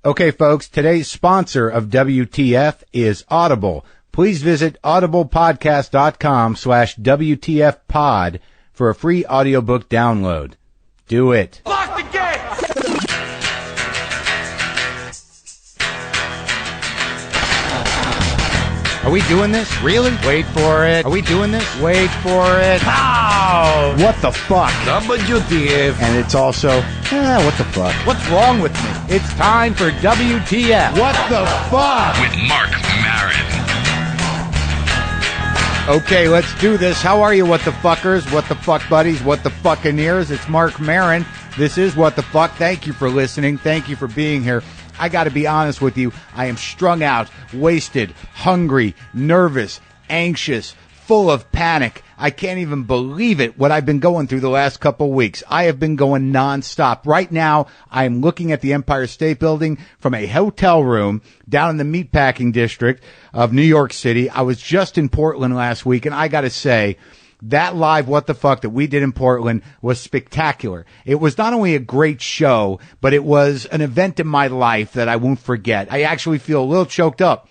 Okay, folks, today's sponsor of WTF is Audible. Please visit audiblepodcast.com/WTFpod for a free audiobook download. Do it. Lock the gate! Are we doing this? Really? Wait for it. Are we doing this? Wait for it. Ow! What the fuck? WTF. And it's also, what the fuck? What's wrong with me? It's time for WTF. What the fuck? With Marc Maron. Okay, let's do this. How are you, what the fuckers? What the fuck buddies? What the fucking-ears? It's Marc Maron. This is What the Fuck. Thank you for listening. Thank you for being here. I got to be honest with you. I am strung out, wasted, hungry, nervous, anxious, full of panic. I can't even believe it, what I've been going through the last couple weeks. I have been going nonstop. Right now, I am looking at the Empire State Building from a hotel room down in the meatpacking district of New York City. I was just in Portland last week, and I got to say, that live What the Fuck that we did in Portland was spectacular. It was not only a great show, but it was an event in my life that I won't forget. I actually feel a little choked up.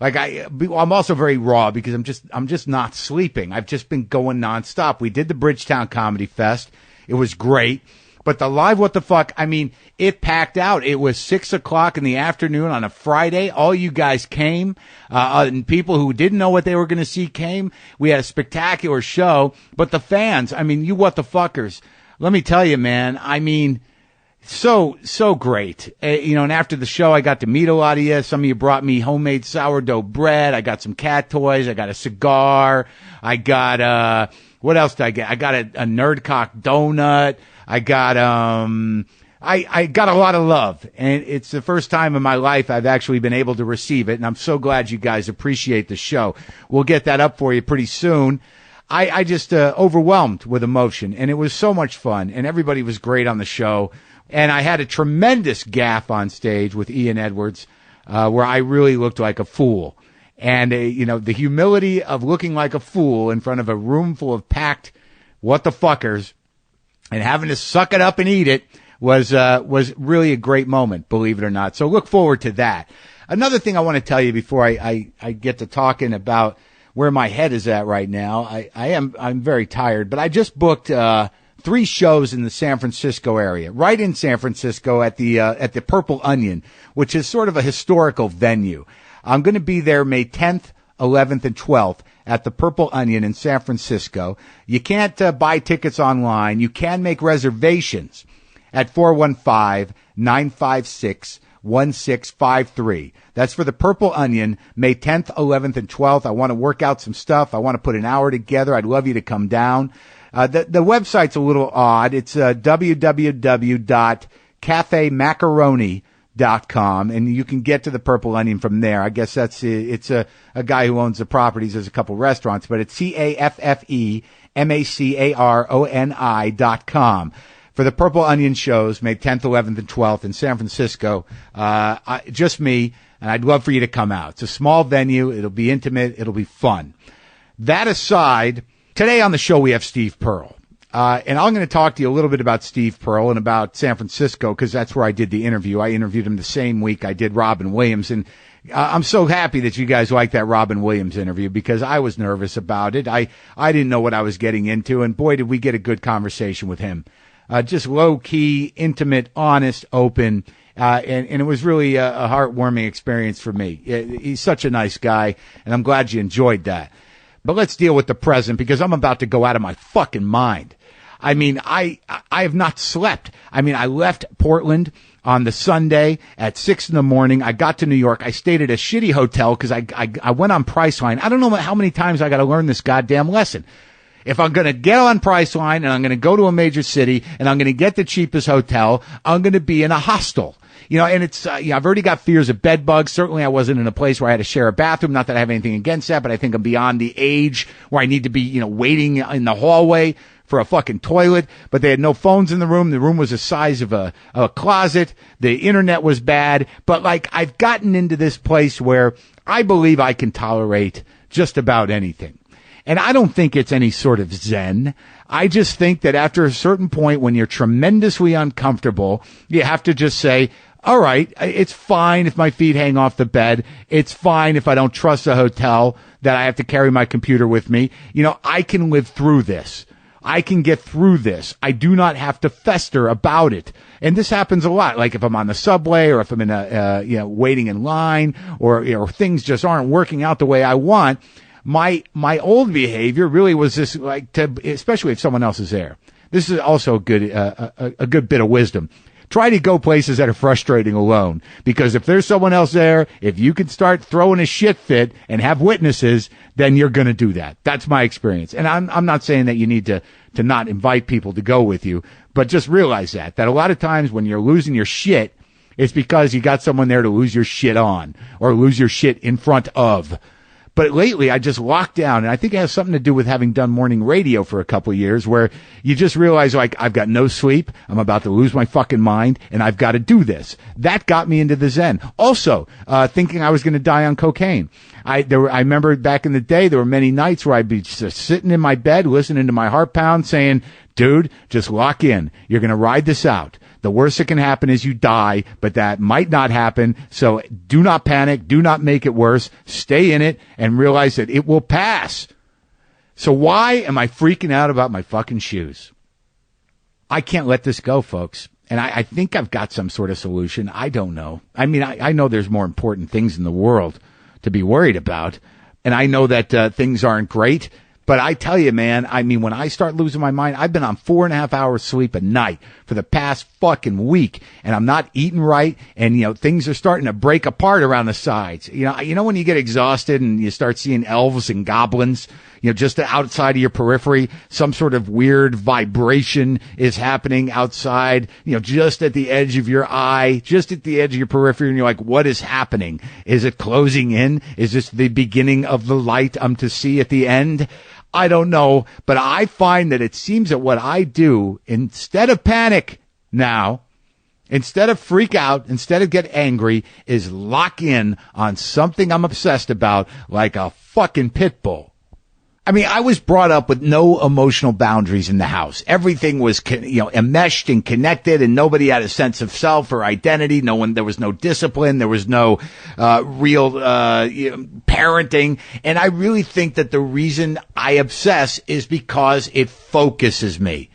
Like I'm also very raw because I'm just not sleeping. I've just been going nonstop. We did the Bridgetown Comedy Fest. It was great. But the live What the Fuck, I mean, it packed out. It was 6:00 in the afternoon on a Friday. All you guys came, and people who didn't know what they were going to see came. We had a spectacular show. But the fans, I mean, you what the fuckers, let me tell you, man, I mean, so great. And after the show, I got to meet a lot of you. Some of you brought me homemade sourdough bread. I got some cat toys. I got a cigar. I got, what else did I get? I got a Nerdcock donut. I got I got a lot of love, and it's the first time in my life I've actually been able to receive it, and I'm so glad you guys appreciate the show. We'll get that up for you pretty soon. I just overwhelmed with emotion, and it was so much fun, and everybody was great on the show, and I had a tremendous gaffe on stage with Ian Edwards, where I really looked like a fool. And, the humility of looking like a fool in front of a room full of packed what the fuckers and having to suck it up and eat it was really a great moment, believe it or not. So look forward to that. Another thing I want to tell you before I get to talking about where my head is at right now. I'm very tired, but I just booked 3 shows in the San Francisco area, right in San Francisco at the Purple Onion, which is sort of a historical venue. I'm going to be there May 10th, 11th, and 12th at the Purple Onion in San Francisco. You can't buy tickets online. You can make reservations at 415-956-1653. That's for the Purple Onion, May 10th, 11th, and 12th. I want to work out some stuff. I want to put an hour together. I'd love you to come down. The website's a little odd. It's www.cafemacaroni.com, and you can get to the Purple Onion from there. I guess it's a guy who owns the properties. There's a couple restaurants, but it's CAFFEMACARONI.com. For the Purple Onion shows, May 10th, 11th, and 12th in San Francisco, just me, and I'd love for you to come out. It's a small venue. It'll be intimate. It'll be fun. That aside, today on the show we have Steve Pearl. And I'm going to talk to you a little bit about Steve Pearl and about San Francisco, because that's where I did the interview. I interviewed him the same week I did Robin Williams, and I'm so happy that you guys like that Robin Williams interview, because I was nervous about it. I didn't know what I was getting into, and boy, did we get a good conversation with him. Just low-key, intimate, honest, open, and it was really a heartwarming experience for me. He's such a nice guy, and I'm glad you enjoyed that. But let's deal with the present, because I'm about to go out of my fucking mind. I mean, I have not slept. I mean, I left Portland on the Sunday at 6 a.m. I got to New York. I stayed at a shitty hotel because I went on Priceline. I don't know how many times I got to learn this goddamn lesson. If I'm going to get on Priceline and I'm going to go to a major city and I'm going to get the cheapest hotel, I'm going to be in a hostel. And it's, I've already got fears of bed bugs. Certainly I wasn't in a place where I had to share a bathroom. Not that I have anything against that, but I think I'm beyond the age where I need to be, waiting in the hallway for a fucking toilet. But they had no phones in the room. The room was the size of a closet. The internet was bad. But I've gotten into this place where I believe I can tolerate just about anything. And I don't think it's any sort of zen. I just think that after a certain point when you're tremendously uncomfortable, you have to just say, All right, it's fine if my feet hang off the bed. It's fine if I don't trust a hotel that I have to carry my computer with me. You know, I can live through this. I can get through this. I do not have to fester about it. And this happens a lot. Like if I'm on the subway or if I'm in waiting in line or, things just aren't working out the way I want. My old behavior really was this, especially if someone else is there. This is also a good bit of wisdom. Try to go places that are frustrating alone. Because if there's someone else there, if you can start throwing a shit fit and have witnesses, then you're going to do that. That's my experience. And I'm not saying that you need to not invite people to go with you, but just realize that a lot of times when you're losing your shit, it's because you got someone there to lose your shit on or lose your shit in front of. But lately, I just locked down, and I think it has something to do with having done morning radio for a couple of years, where you just realize, like, I've got no sleep, I'm about to lose my fucking mind, and I've got to do this. That got me into the Zen. Also, thinking I was going to die on cocaine. I remember back in the day, there were many nights where I'd be just sitting in my bed, listening to my heart pound, saying, dude, just lock in. You're going to ride this out. The worst that can happen is you die, but that might not happen. So do not panic. Do not make it worse. Stay in it and realize that it will pass. So why am I freaking out about my fucking shoes? I can't let this go, folks. And I think I've got some sort of solution. I don't know. I mean, I know there's more important things in the world to be worried about. And I know that things aren't great. But I tell you, man, I mean, when I start losing my mind, I've been on 4.5 hours sleep a night for the past fucking week, and I'm not eating right, and, things are starting to break apart around the sides. You know when you get exhausted and you start seeing elves and goblins, just outside of your periphery, some sort of weird vibration is happening outside, just at the edge of your eye, just at the edge of your periphery, and you're like, what is happening? Is it closing in? Is this the beginning of the light I'm to see at the end? I don't know, but I find that it seems that what I do, instead of panic now, instead of freak out, instead of get angry, is lock in on something I'm obsessed about like a fucking pit bull. I mean, I was brought up with no emotional boundaries in the house. Everything was, enmeshed and connected, and nobody had a sense of self or identity. There was no discipline. There was no real parenting. And I really think that the reason I obsess is because it focuses me.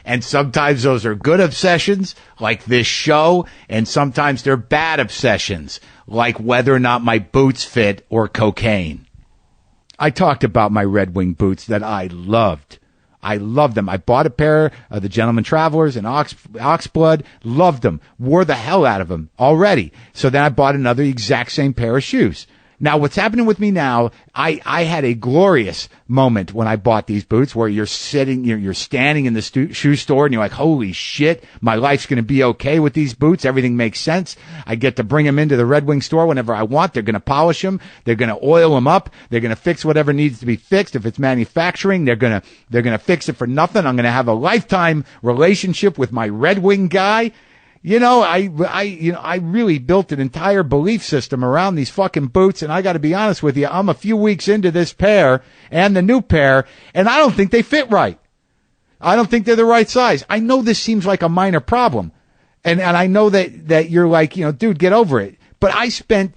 And sometimes those are good obsessions, like this show, and sometimes they're bad obsessions, like whether or not my boots fit or cocaine. I talked about my Red Wing boots that I loved. I loved them. I bought a pair of the Gentleman Travelers in Oxblood. Loved them. Wore the hell out of them already. So then I bought another exact same pair of shoes. Now, what's happening with me now, I had a glorious moment when I bought these boots where you're standing in the shoe store and you're like, holy shit, my life's going to be okay with these boots. Everything makes sense. I get to bring them into the Red Wing store whenever I want. They're going to polish them. They're going to oil them up. They're going to fix whatever needs to be fixed. If it's manufacturing, they're going to fix it for nothing. I'm going to have a lifetime relationship with my Red Wing guy. I really built an entire belief system around these fucking boots, and I got to be honest with you, I'm a few weeks into this pair and the new pair, and I don't think they fit right. I don't think they're the right size. I know this seems like a minor problem, and I know that you're like, dude, get over it. But I spent,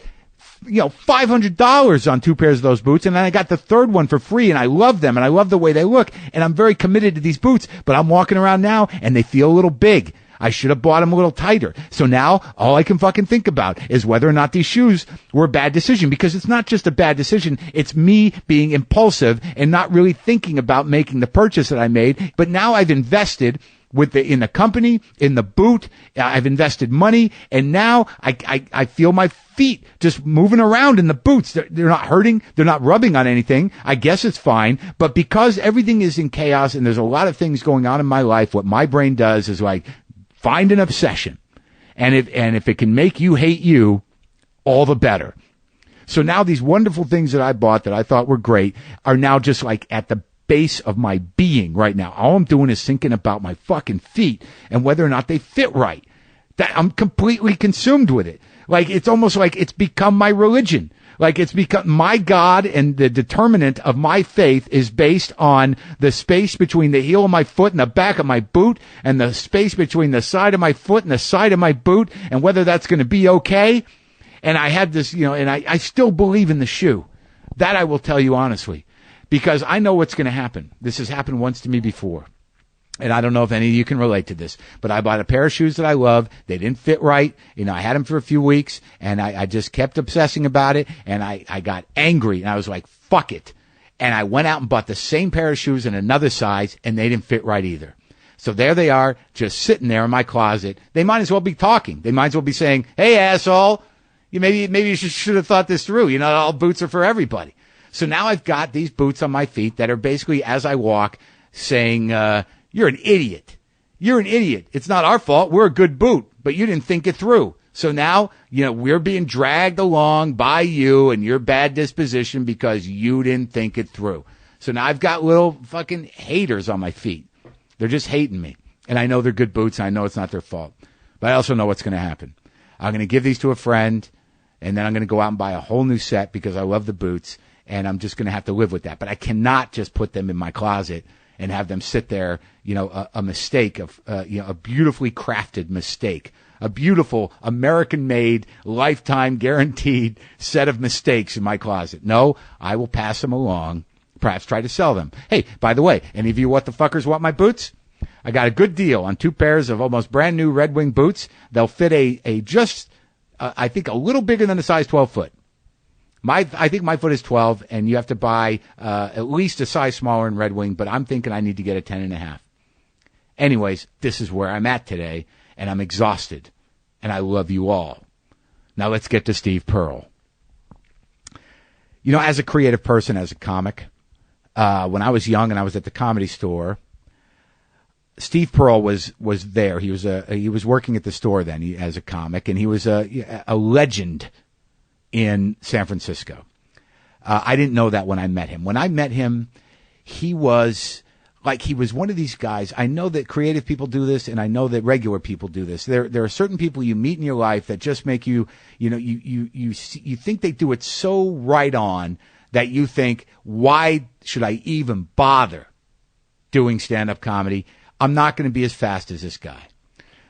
$500 on 2 pairs of those boots, and then I got the third one for free, and I love them, and I love the way they look, and I'm very committed to these boots, but I'm walking around now, and they feel a little big. I should have bought them a little tighter. So now all I can fucking think about is whether or not these shoes were a bad decision, because it's not just a bad decision. It's me being impulsive and not really thinking about making the purchase that I made. But now I've invested in the company, in the boot. I've invested money, and now I feel my feet just moving around in the boots. They're not hurting. They're not rubbing on anything. I guess it's fine. But because everything is in chaos and there's a lot of things going on in my life, what my brain does is like, find an obsession. And if it can make you hate you, all the better. So now these wonderful things that I bought that I thought were great are now just like at the base of my being right now. All I'm doing is thinking about my fucking feet and whether or not they fit right. that I'm completely consumed with it. Like, it's almost like it's become my religion. Like, it's become my God, and the determinant of my faith is based on the space between the heel of my foot and the back of my boot, and the space between the side of my foot and the side of my boot, and whether that's going to be okay. And I had this, and I still believe in the shoe. That I will tell you honestly, because I know what's going to happen. This has happened once to me before. And I don't know if any of you can relate to this, but I bought a pair of shoes that I love. They didn't fit right. I had them for a few weeks, and I just kept obsessing about it, and I got angry, and I was like, fuck it. And I went out and bought the same pair of shoes in another size, and they didn't fit right either. So there they are, just sitting there in my closet. They might as well be talking. They might as well be saying, hey, asshole, maybe you should have thought this through. All boots are for everybody. So now I've got these boots on my feet that are basically, as I walk, saying, you're an idiot. You're an idiot. It's not our fault. We're a good boot, but you didn't think it through. So now, we're being dragged along by you and your bad disposition because you didn't think it through. So now I've got little fucking haters on my feet. They're just hating me. And I know they're good boots. And I know it's not their fault. But I also know what's going to happen. I'm going to give these to a friend, and then I'm going to go out and buy a whole new set because I love the boots, and I'm just going to have to live with that. But I cannot just put them in my closet and have them sit there, a mistake of, a beautifully crafted mistake, a beautiful American-made, lifetime guaranteed set of mistakes in my closet. No, I will pass them along, perhaps try to sell them. Hey, by the way, any of you what the fuckers want my boots? I got a good deal on 2 pairs of almost brand new Red Wing boots. They'll fit I think a little bigger than a size 12 foot. I think my foot is 12, and you have to buy at least a size smaller in Red Wing, but I'm thinking I need to get a 10.5. Anyways, this is where I'm at today, and I'm exhausted, and I love you all. Now let's get to Steve Pearl. As a creative person, as a comic, when I was young and I was at the Comedy Store, Steve Pearl was there. He was working at the store then as a comic, and he was a legend in San Francisco. I didn't know that when I met him. When I met him, he was one of these guys. I know that creative people do this, and I know that regular people do this. There are certain people you meet in your life that just make you think they do it so right on that you think, why should I even bother doing stand-up comedy? I'm not going to be as fast as this guy.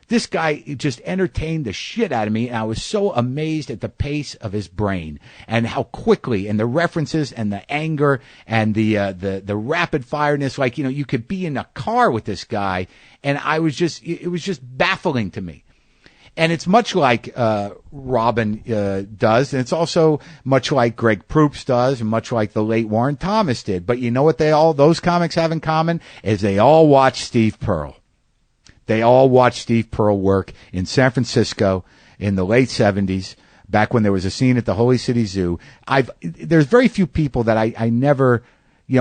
This guy just entertained the shit out of me, and I was so amazed at the pace of his brain and how quickly, and the references and the anger and the rapid fireness. You could be in a car with this guy, and it was just baffling to me. And it's much like Robin does, and it's also much like Greg Proops does, and much like the late Warren Thomas did. But you know what those comics have in common is they all watch Steve Pearl. They all watched Steve Pearl work in San Francisco in the late 70s, back when there was a scene at the Holy City Zoo. There's very few people that I never,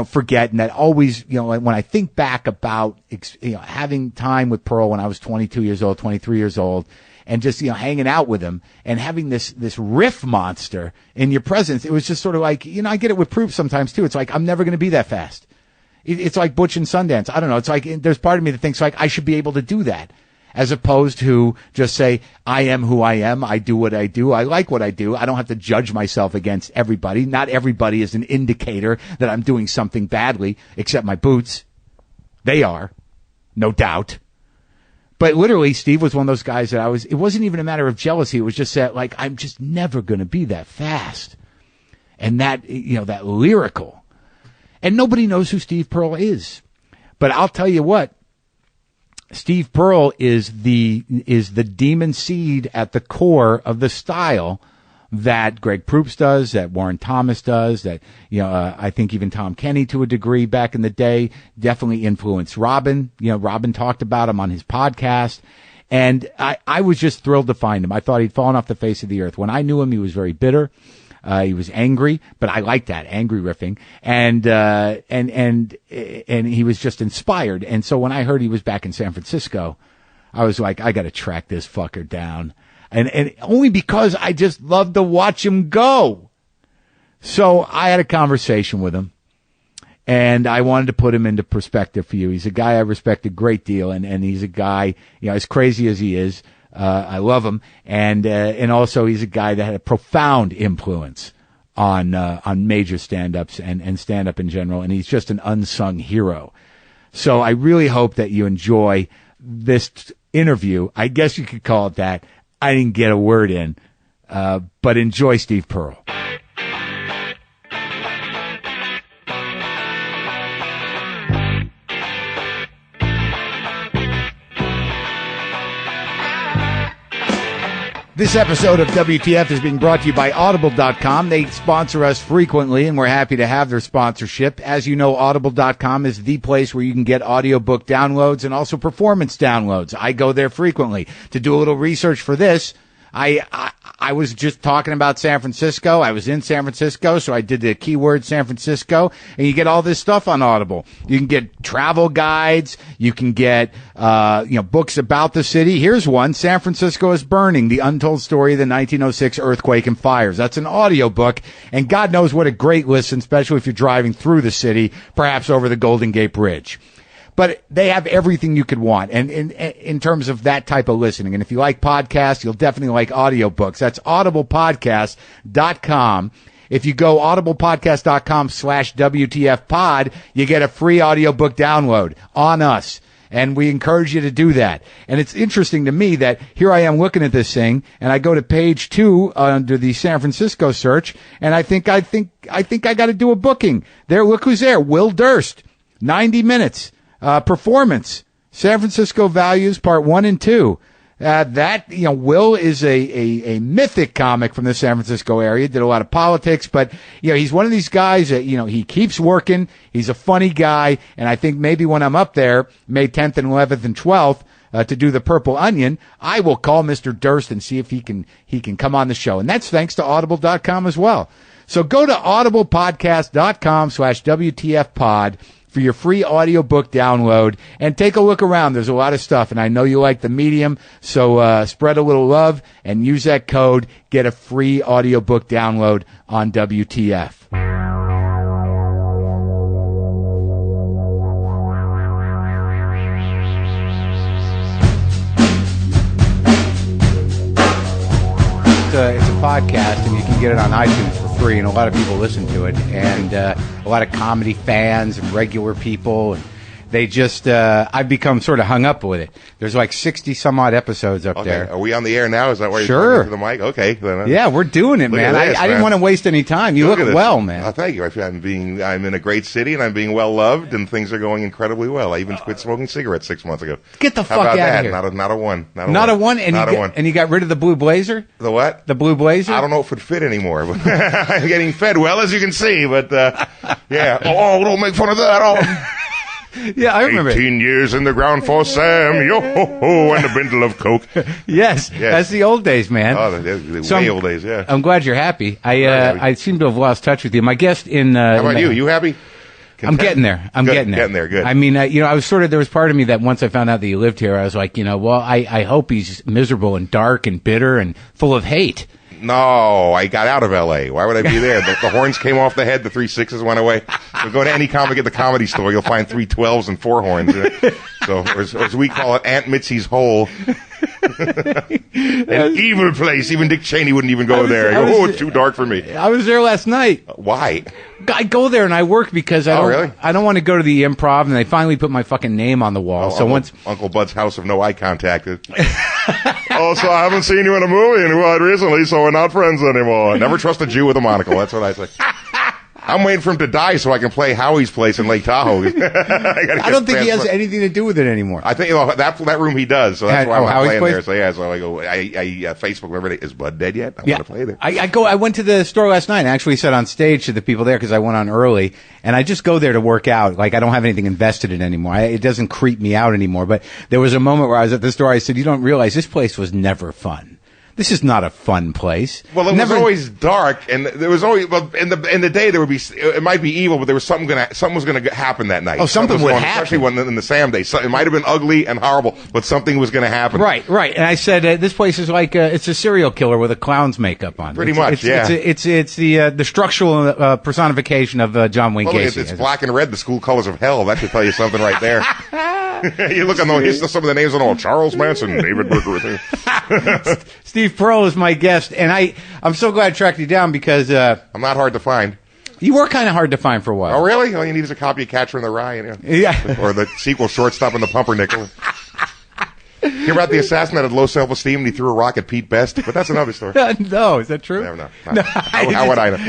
forget, and that always, when I think back about, having time with Pearl when I was 22 years old, 23 years old, and just, hanging out with him and having this riff monster in your presence, it was just sort of like, I get it with Proof sometimes too. It's like, I'm never going to be that fast. It's like Butch and Sundance. I don't know. It's like there's part of me that thinks I should be able to do that, as opposed to just say, I am who I am. I do what I do. I like what I do. I don't have to judge myself against everybody. Not everybody is an indicator that I'm doing something badly, except my boots. They are, no doubt. But literally, Steve was one of those guys that it wasn't even a matter of jealousy. It was just that, I'm just never going to be that fast. And that, that lyrical. And nobody knows who Steve Pearl is. But I'll tell you what, Steve Pearl is the demon seed at the core of the style that Greg Proops does, that Warren Thomas does, that, I think even Tom Kenny to a degree back in the day definitely influenced Robin. Robin talked about him on his podcast. And I was just thrilled to find him. I thought he'd fallen off the face of the earth. When I knew him, he was very bitter. He was angry, but I like that, angry riffing. And he was just inspired. And so when I heard he was back in San Francisco, I was like, I got to track this fucker down. And only because I just love to watch him go. So I had a conversation with him, and I wanted to put him into perspective for you. He's a guy I respect a great deal, and he's a guy, as crazy as he is, I love him. And also he's a guy that had a profound influence on major stand-ups and stand-up in general. And he's just an unsung hero. So I really hope that you enjoy this interview. I guess you could call it that. I didn't get a word in, but enjoy Steve Pearl. This episode of WTF is being brought to you by Audible.com. They sponsor us frequently, and we're happy to have their sponsorship. As you know, Audible.com is the place where you can get audiobook downloads and also performance downloads. I go there frequently to do a little research for this. I was just talking about San Francisco. I was in San Francisco, so I did the keyword San Francisco, and you get all this stuff on Audible. You can get travel guides. You can get, books about the city. Here's one, San Francisco is Burning, the untold story of the 1906 earthquake and fires. That's an audiobook, and God knows what a great listen, especially if you're driving through the city, perhaps over the Golden Gate Bridge. But they have everything you could want, and in terms of that type of listening. And if you like podcasts, you'll definitely like audiobooks. That's audiblepodcast.com. If you go audiblepodcast.com/WTFpod, you get a free audiobook download on us. And we encourage you to do that. And it's interesting to me that here I am looking at this thing, and I go to page 2 under the San Francisco search, and I think I got to do a booking. There, look who's there. Will Durst. 90 minutes. Performance, San Francisco Values, Part 1 and 2. Will is a mythic comic from the San Francisco area, did a lot of politics, but, he's one of these guys that, he keeps working. He's a funny guy. And I think maybe when I'm up there, May 10th and 11th and 12th, to do the Purple Onion, I will call Mr. Durst and see if he can come on the show. And that's thanks to audible.com as well. So go to audiblepodcast.com/WTFpod for your free audiobook download, and take a look around. There's a lot of stuff, and I know you like the medium, so spread a little love and use that code. Get a free audiobook download on WTF. It's a podcast, and you can get it on iTunes for free, and a lot of people listen to it, and a lot of comedy fans and regular people, and they just I've become sort of hung up with it. There's like 60 some odd episodes up there. Are we on the air now? Is that why you're talking to the mic? Okay. Then, yeah, we're doing it, man. I didn't want to waste any time. You look well, man. Oh, thank you. I'm in a great city, and I'm being well loved, and things are going incredibly well. I even quit smoking cigarettes 6 months ago. Get the fuck out of here. Not a one. Not a one? And you got rid of the blue blazer? The what? The blue blazer? I don't know if it would fit anymore. But I'm getting fed well, as you can see. But, yeah. Oh, don't make fun of that. Oh. Yeah, I remember 18 years in the ground for Sam, yo-ho-ho, and a bindle of Coke. Yes, that's the old days, man. Oh, the way old days, yeah. I'm glad you're happy. I seem to have lost touch with you. My guest in... How about you? You happy? I'm getting there. Getting there, good. I mean, I was there was part of me that once I found out that you lived here, I was like, I hope he's miserable and dark and bitter and full of hate. No, I got out of L.A. Why would I be there? The horns came off the head. The 3 6s went away. So go to any comic at the Comedy Store. You'll find 3 12s and 4 horns. So, as we call it, Aunt Mitzi's hole. An evil place. Even Dick Cheney wouldn't even go there. It's too dark for me. I was there last night. Why? I go there and I work because I don't want to go to the Improv, and they finally put my fucking name on the wall. Uncle Bud's house of no eye contact. So I haven't seen you in a movie recently, so we're not friends anymore. Never trust a Jew with a monocle. That's what I say. I'm waiting for him to die so I can play Howie's place in Lake Tahoe. I don't think he has anything to do with it anymore. I think that room he does, so that's why I'm not Howie's playing place? there. So I go. I Facebook every day. Is Bud dead yet? I want to play there. I went to the store last night and actually said on stage to the people there because I went on early, and I just go there to work out. Like, I don't have anything invested in anymore. It doesn't creep me out anymore. But there was a moment where I was at the store. I said, "You don't realize this place was never fun. This is not a fun place." Well, it was always dark, and there was always in the day there would be. It might be evil, but there was something was gonna happen that night. Oh, something would happen, especially in the Sam day. It might have been ugly and horrible, but something was gonna happen. Right. And I said this place is like it's a serial killer with a clown's makeup on. Pretty much, yeah. It's the structural personification of John Wayne Gacy. It's black and red, the school colors of hell. That should tell you something right there. You look on some of the names on all Charles Manson, David Berger. Steve Pearl is my guest, and I'm so glad I tracked you down because I'm not hard to find. You were kind of hard to find for a while. Oh, really? All you need is a copy of Catcher in the Rye, or the sequel Shortstop in the Pumpernickel. Hear about the assassin that had low self-esteem and he threw a rock at Pete Best? But that's another story. No, is that true? No. How would I know?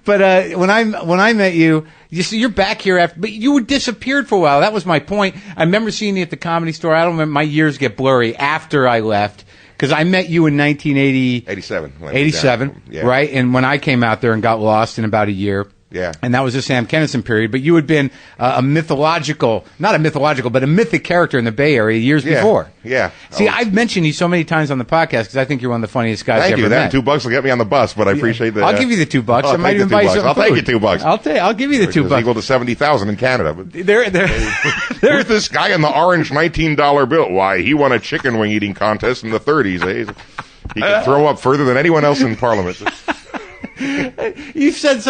But when I met you, you're back here after, but you disappeared for a while. That was my point. I remember seeing you at the Comedy Store. I don't remember, my years get blurry after I left. Because I met you in 87. 87, yeah. Right? And when I came out there and got lost in about a year. Yeah. And that was the Sam Kinison period. But you had been not a mythical, but a mythic character in the Bay Area years before. Yeah. See, I've mentioned you so many times on the podcast because I think you're one of the funniest guys Thank ever you. met. That $2 will get me on the bus, but I appreciate that. I'll give you the $2. I might even buy you some I'll food. take you $2. I'll give you the $2. It's equal to 70,000 in Canada. But Who's this guy in the orange $19 bill? Why, he won a chicken wing eating contest in the 30s. Eh? He can throw up further than anyone else in Parliament. You said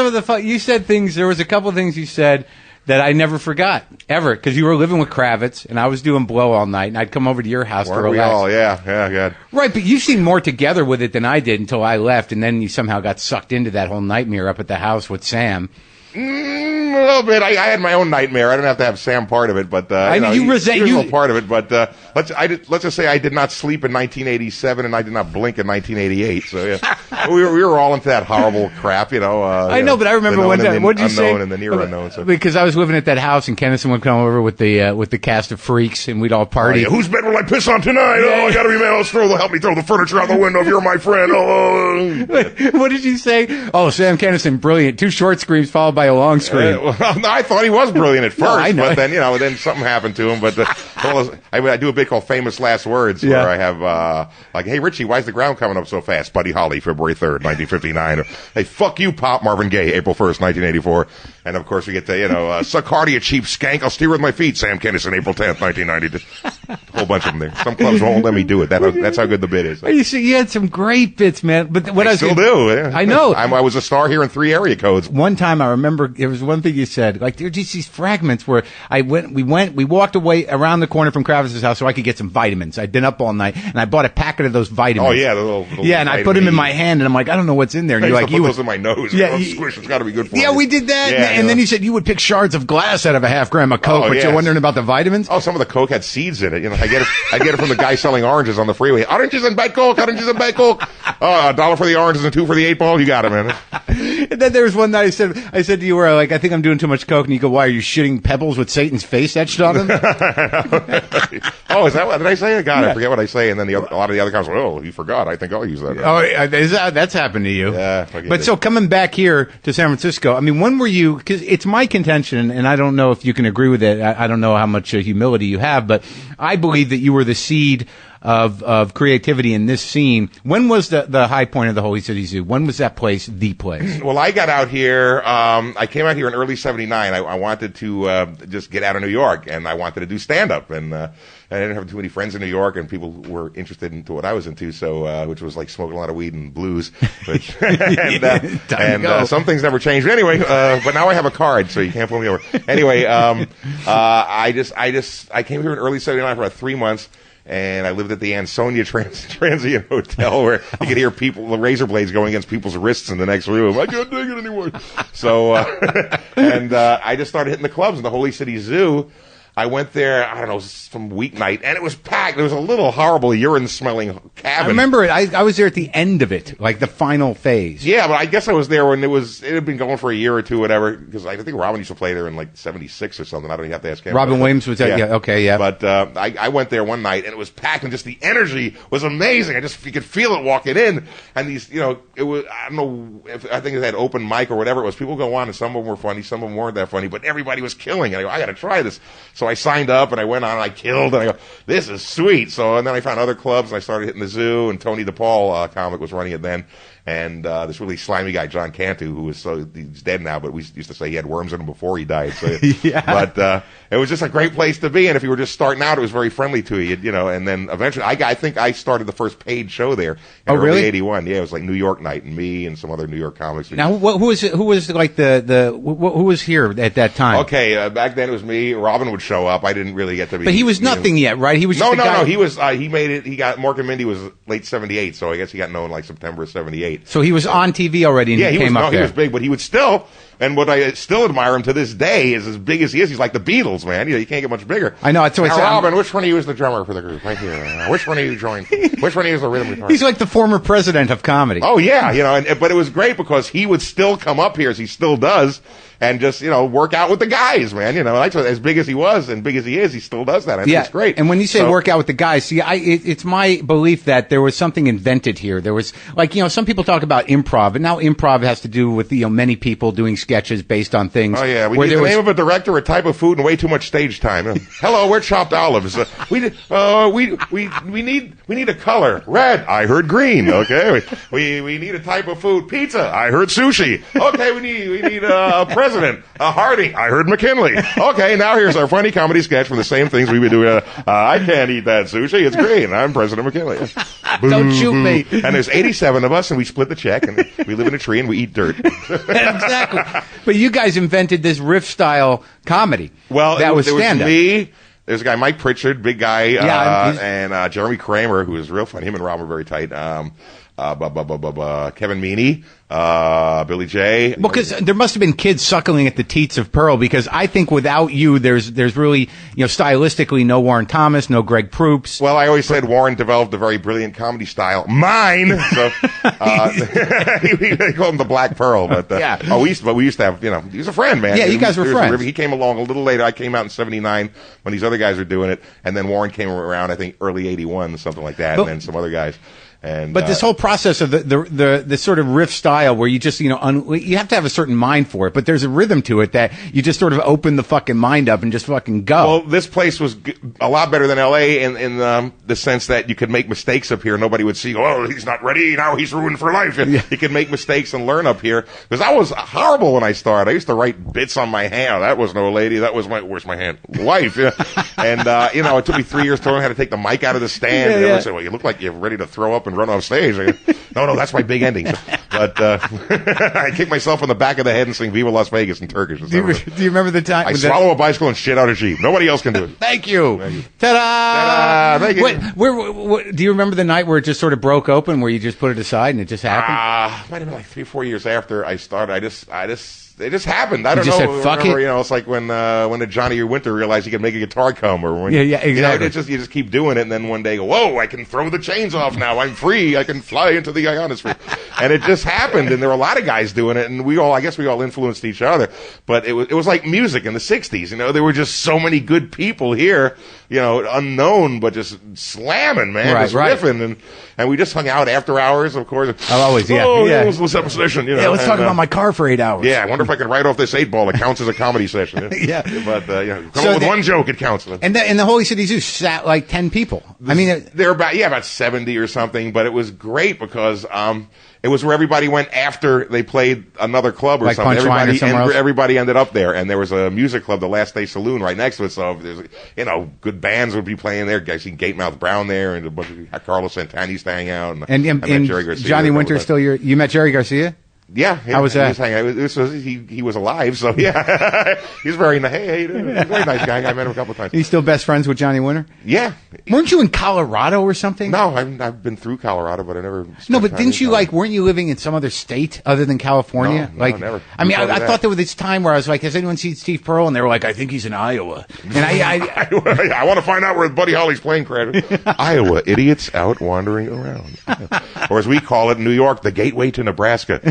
you said things. There was a couple of things you said that I never forgot ever because you were living with Kravitz and I was doing blow all night and I'd come over to your house to relax. We all? Yeah, good. Right, but you seemed more together with it than I did until I left, and then you somehow got sucked into that whole nightmare up at the house with Sam. A little bit. I had my own nightmare. I didn't have to have Sam part of it, but I mean, you resent he was a part of it. But let's just say I did not sleep in 1987 and I did not blink in 1988. So yeah, we were all into that horrible crap, I know, but I remember one time. What did you say? Unknown and the near unknown. So. Because I was living at that house and Kennison would come over with the cast of freaks and we'd all party. Oh, yeah. Whose bed will I piss on tonight? Oh, I got to be man. Help me throw the furniture out the window if you're my friend. Oh. What did you say? Oh, Sam Kennison, brilliant. 2 short screams followed by a long scream. Well, I thought he was brilliant at first, I know. but then then something happened to him. But I do a bit called Famous Last Words, where I have like, hey Richie, why's the ground coming up so fast? Buddy Holly, February 3rd, 1959. Or, hey, fuck you, Pop, Marvin Gaye, April 1st, 1984. And of course we get to suck hard, you cheap skank. I'll steer with my feet. Sam Kinison, April 10th, 1990. A whole bunch of them there. Some clubs won't let me do it. That's how good the bit is. You see, you had some great bits, man. But what I still do. Yeah. I know. I was a star here in 3 area codes. One time I remember there was one thing you said, like there were just these fragments where we walked away around the corner from Kravitz's house so I could get some vitamins. I'd been up all night and I bought a packet of those vitamins. Oh yeah, the little and I put them in my hand and I'm like, I don't know what's in there. And you're like, put those in my nose. Yeah, squish. It's got to be good for me. Yeah, we did that. Yeah, and then you said you would pick shards of glass out of a half gram of Coke, but you're wondering about the vitamins. Oh, some of the Coke had seeds in it. I get it from the guy selling oranges on the freeway. Oranges and bad Coke. Oranges and bad Coke. $1 for the oranges and $2 for the 8-ball. You got it, man. And then there was one night I said to you, where like, I think I'm doing too much Coke, and you go, why are you shitting pebbles with Satan's face etched on them? Oh, is that what did I say? God, I forget what I say. And then a lot of the other guys, oh, you forgot. I think I'll use that. That's happened to you. Yeah. But so coming back here to San Francisco, I mean, when were you? Because it's my contention, and I don't know if you can agree with it. I don't know how much humility you have, but I believe that you were the seed of creativity in this scene. When was the high point of the Holy City Zoo? When was that place the place? Well, I got out here. I came out here in early '79. I wanted to just get out of New York, and I wanted to do stand up, and I didn't have too many friends in New York, and people were interested into what I was into. So, which was like smoking a lot of weed and blues, and some things never changed. But anyway, but now I have a card, so you can't pull me over. Anyway, I came here in early '79 for about 3 months. And I lived at the Ansonia Transient Hotel where you could hear the razor blades going against people's wrists in the next room. I can't take it anymore. So, I just started hitting the clubs in the Holy City Zoo. I went there, I don't know, some weeknight, and it was packed. It was a little horrible urine-smelling cabin. I remember it. I was there at the end of it, like the final phase. Yeah, but I guess I was there when it had been going for a year or two, whatever, because I think Robin used to play there in like 76 or something. I don't even have to ask him. Robin Williams was there? Yeah, okay, yeah. But I went there one night, and it was packed, and just the energy was amazing. You could feel it walking in, and these, it was, I don't know, I think it had open mic or whatever it was. People go on, and some of them were funny, some of them weren't that funny, but everybody was killing. And I go, I got to try this. So I signed up, and I went on, and I killed, and I go, this is sweet. So, and then I found other clubs, and I started hitting the Zoo, and Tony DePaul, comic, was running it then. And this really slimy guy, John Cantu, he's dead now, but we used to say he had worms in him before he died. So, yeah. But it was just a great place to be, and if you were just starting out, it was very friendly to you, And then eventually, I think I started the first paid show there in early '81. Yeah, it was like New York Night, and me and some other New York comics. Now, who was like who was here at that time? Okay, back then it was me. Robin would show up. I didn't really get to be. But he was nothing yet, right? He was just no. He was. He made it. He got Mork and Mindy was late '78, so I guess he got known like September '78. So he was on TV already, and he came up there. He was big, but he would still. And what I still admire him to this day is as big as he is. He's like the Beatles, man. You can't get much bigger. I know. That's what I said. Robin, which one of you is the drummer for the group? Right here. Which one of you joined? Which one of you is the rhythm guitar? He's like the former president of comedy. Oh yeah, but it was great because he would still come up here as he still does. And just, work out with the guys, man. That's what, as big as he was and big as he is, he still does that. I think it's great. And when you say work out with the guys, see, it's my belief that there was something invented here. There was, some people talk about improv, and now improv has to do with, many people doing sketches based on things. Oh, yeah. We need the name of a director, a type of food, and way too much stage time. Hello, we're chopped olives. We need a color. Red. I heard green. Okay. We need a type of food. Pizza. I heard sushi. Okay. We need a president. Harding. I heard McKinley. Okay, now here's our funny comedy sketch from the same things we've been doing. I can't eat that sushi. It's green. I'm President McKinley. Don't shoot me. And there's 87 of us, and we split the check, and we live in a tree, and we eat dirt. Exactly. But you guys invented this riff-style comedy. Well, that was stand-up. Me. There's a guy, Mike Pritchard, big guy, and Jeremy Kramer, who is real funny. Him and Rob were very tight. Kevin Meaney, Billy J. Because there must have been kids suckling at the teats of Pearl, because I think without you, there's really, stylistically, no Warren Thomas, no Greg Proops. Well, I always said Warren developed a very brilliant comedy style. Mine! So, they call him the Black Pearl, but, we used to have, he was a friend, man. Yeah, you guys were friends. He came along a little later. I came out in 79 when these other guys were doing it, and then Warren came around, I think, early 81, something like that, and then some other guys. But this whole process of the sort of riff style where you just, you have to have a certain mind for it, but there's a rhythm to it that you just sort of open the fucking mind up and just fucking go. Well, this place was a lot better than L.A. in the sense that you could make mistakes up here. Nobody would see, oh, he's not ready. Now he's ruined for life. Yeah. You could make mistakes and learn up here. Because I was horrible when I started. I used to write bits on my hand. That was no lady. That was where's my hand? Wife. Yeah. And, it took me 3 years to learn how to take the mic out of the stand. And everyone said, well, you look like you're ready to throw up and run off stage. I go, no, that's my big ending. But I kick myself on the back of the head and sing Viva Las Vegas in Turkish. Do you remember the time? I swallow a bicycle and shit out a sheep. Nobody else can do it. Thank you. Ta-da! Thank you. Do you remember the night where it just sort of broke open, where you just put it aside and it just happened? Might have been like 3-4 years after I started. It just happened. I don't know. Said, fuck it. It's like when the Johnny Winter realized he could make a guitar come, or when exactly. You just keep doing it, and then one day go, whoa, I can throw the chains off now. I'm free. I can fly into the ionosphere, and it just happened. And there were a lot of guys doing it, and I guess we all influenced each other. But it was like music in the '60s. There were just so many good people here, unknown, but just slamming, man, just riffing, and we just hung out after hours, of course. Always, let's have a session, let's talk about my car for 8 hours. Yeah, I wonder if I can write off this 8-ball. It counts as a comedy session. Yeah. But, come up with one joke, it counts. And the Holy City Zoo sat like 10 people. They're about 70 or something, but it was great because, it was where everybody went after they played another club or like something. Everybody ended up there, and there was a music club, the Last Day Saloon, right next to it. So there's, good bands would be playing there. I seen Gatemouth Brown there, and a bunch of Carlos Santana used to hang out. And Jerry Garcia. Johnny Winter still you met Jerry Garcia? Yeah. How was that? He was alive, so yeah. He's very nice. Hey, how you doing? He's a very nice guy. I met him a couple of times. He's still best friends with Johnny Winter? Yeah. Weren't you in Colorado or something? No, I've been through Colorado, but I never. No, but didn't you weren't you living in some other state other than California? No, never. I thought there was this time where I was like, has anyone seen Steve Pearl? And they were like, I think he's in Iowa. And I want to find out where Buddy Holly's plane crashed. Iowa, idiots out wandering around. Or as we call it in New York, the gateway to Nebraska.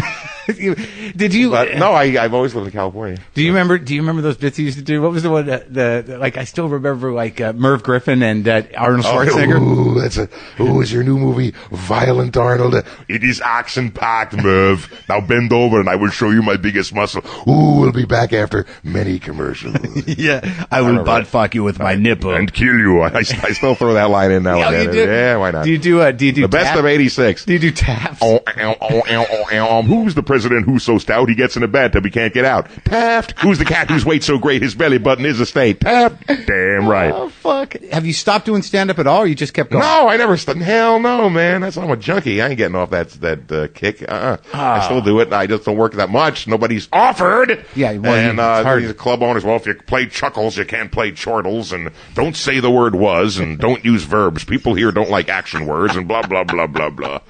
Did you? No, I've always lived in California. Do you remember those bits you used to do? What was the one? I still remember Merv Griffin and Arnold Schwarzenegger. Is your new movie Violent Arnold? It is action packed, Merv. Now bend over and I will show you my biggest muscle. We'll be back after many commercials. Yeah, I will butt fuck you with my nipple and kill you. I still throw that line in now. Yeah, you do. Yeah, why not? Do you do the best of '86? Do you do taps? Who's the president president who's so stout he gets in a bathtub he can't get out? Taft. Who's the cat whose weight so great his belly button is a state? Taft. Damn right. Oh, fuck. Have you stopped doing stand-up at all, or you just kept going? No, I never stopped. Hell no, man. I'm a junkie. I ain't getting off that kick. I still do it. I just don't work that much. Nobody's offered. Yeah, well, and these club owners, well, if you play chuckles, you can't play chortles, and don't say the word was, and don't use verbs. People here don't like action words, and blah, blah, blah, blah, blah.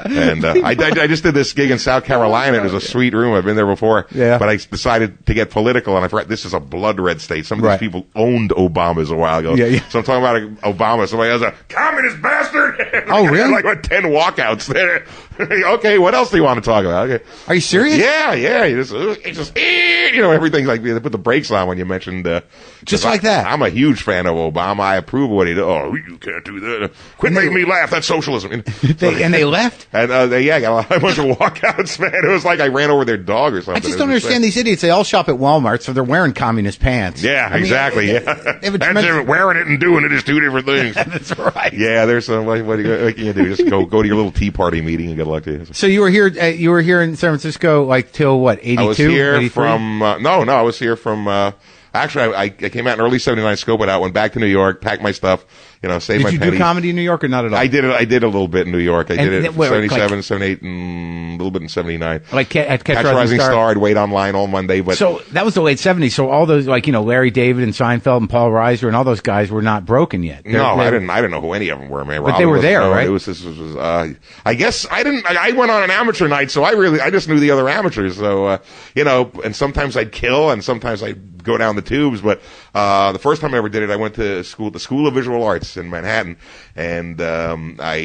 And I just did this gig in South Carolina. It was a sweet room. I've been there before. Yeah. But I decided to get political, and I forgot this is a blood red state. Some of these people owned Obama's a while ago. Yeah. So I'm talking about Obama. Somebody else, a communist bastard. Oh, really? Like 10 walkouts there. Okay, what else do you want to talk about? Okay. Are you serious? Yeah. It's just everything like they put the brakes on when you mentioned. Just like that. I'm a huge fan of Obama. I approve of what he did. Oh, you can't do that. Quit making me laugh. That's socialism. And they left? And got a bunch of walkouts, man. It was like I ran over their dog or something. I just don't understand these idiots. They all shop at Walmart, so they're wearing communist pants. Yeah, exactly. Wearing it and doing it is two different things. That's right. Yeah, there's some. What can you do? Just go to your little tea party meeting and good luck to you. So you were here in San Francisco like till what, 82? I was here 83? from I was here from. Actually, I came out in early '79, scoped it out, went back to New York, packed my stuff, saved my pennies. Did you do comedy in New York or not at all? I did a little bit in New York. I did it in wait, 77, like, 78, and a little bit in 79. Like at Catch a Rising Star, I'd wait online all Monday. But so that was the late 70s. So all those, Larry David and Seinfeld and Paul Reiser and all those guys were not broken yet. I didn't know who any of them were, man. But they were there, right? I guess I didn't. I went on an amateur night, so I just knew the other amateurs. So and sometimes I'd kill, and sometimes I'd go down the tubes. But the first time I ever did it, I went to the School of Visual Arts in Manhattan, and right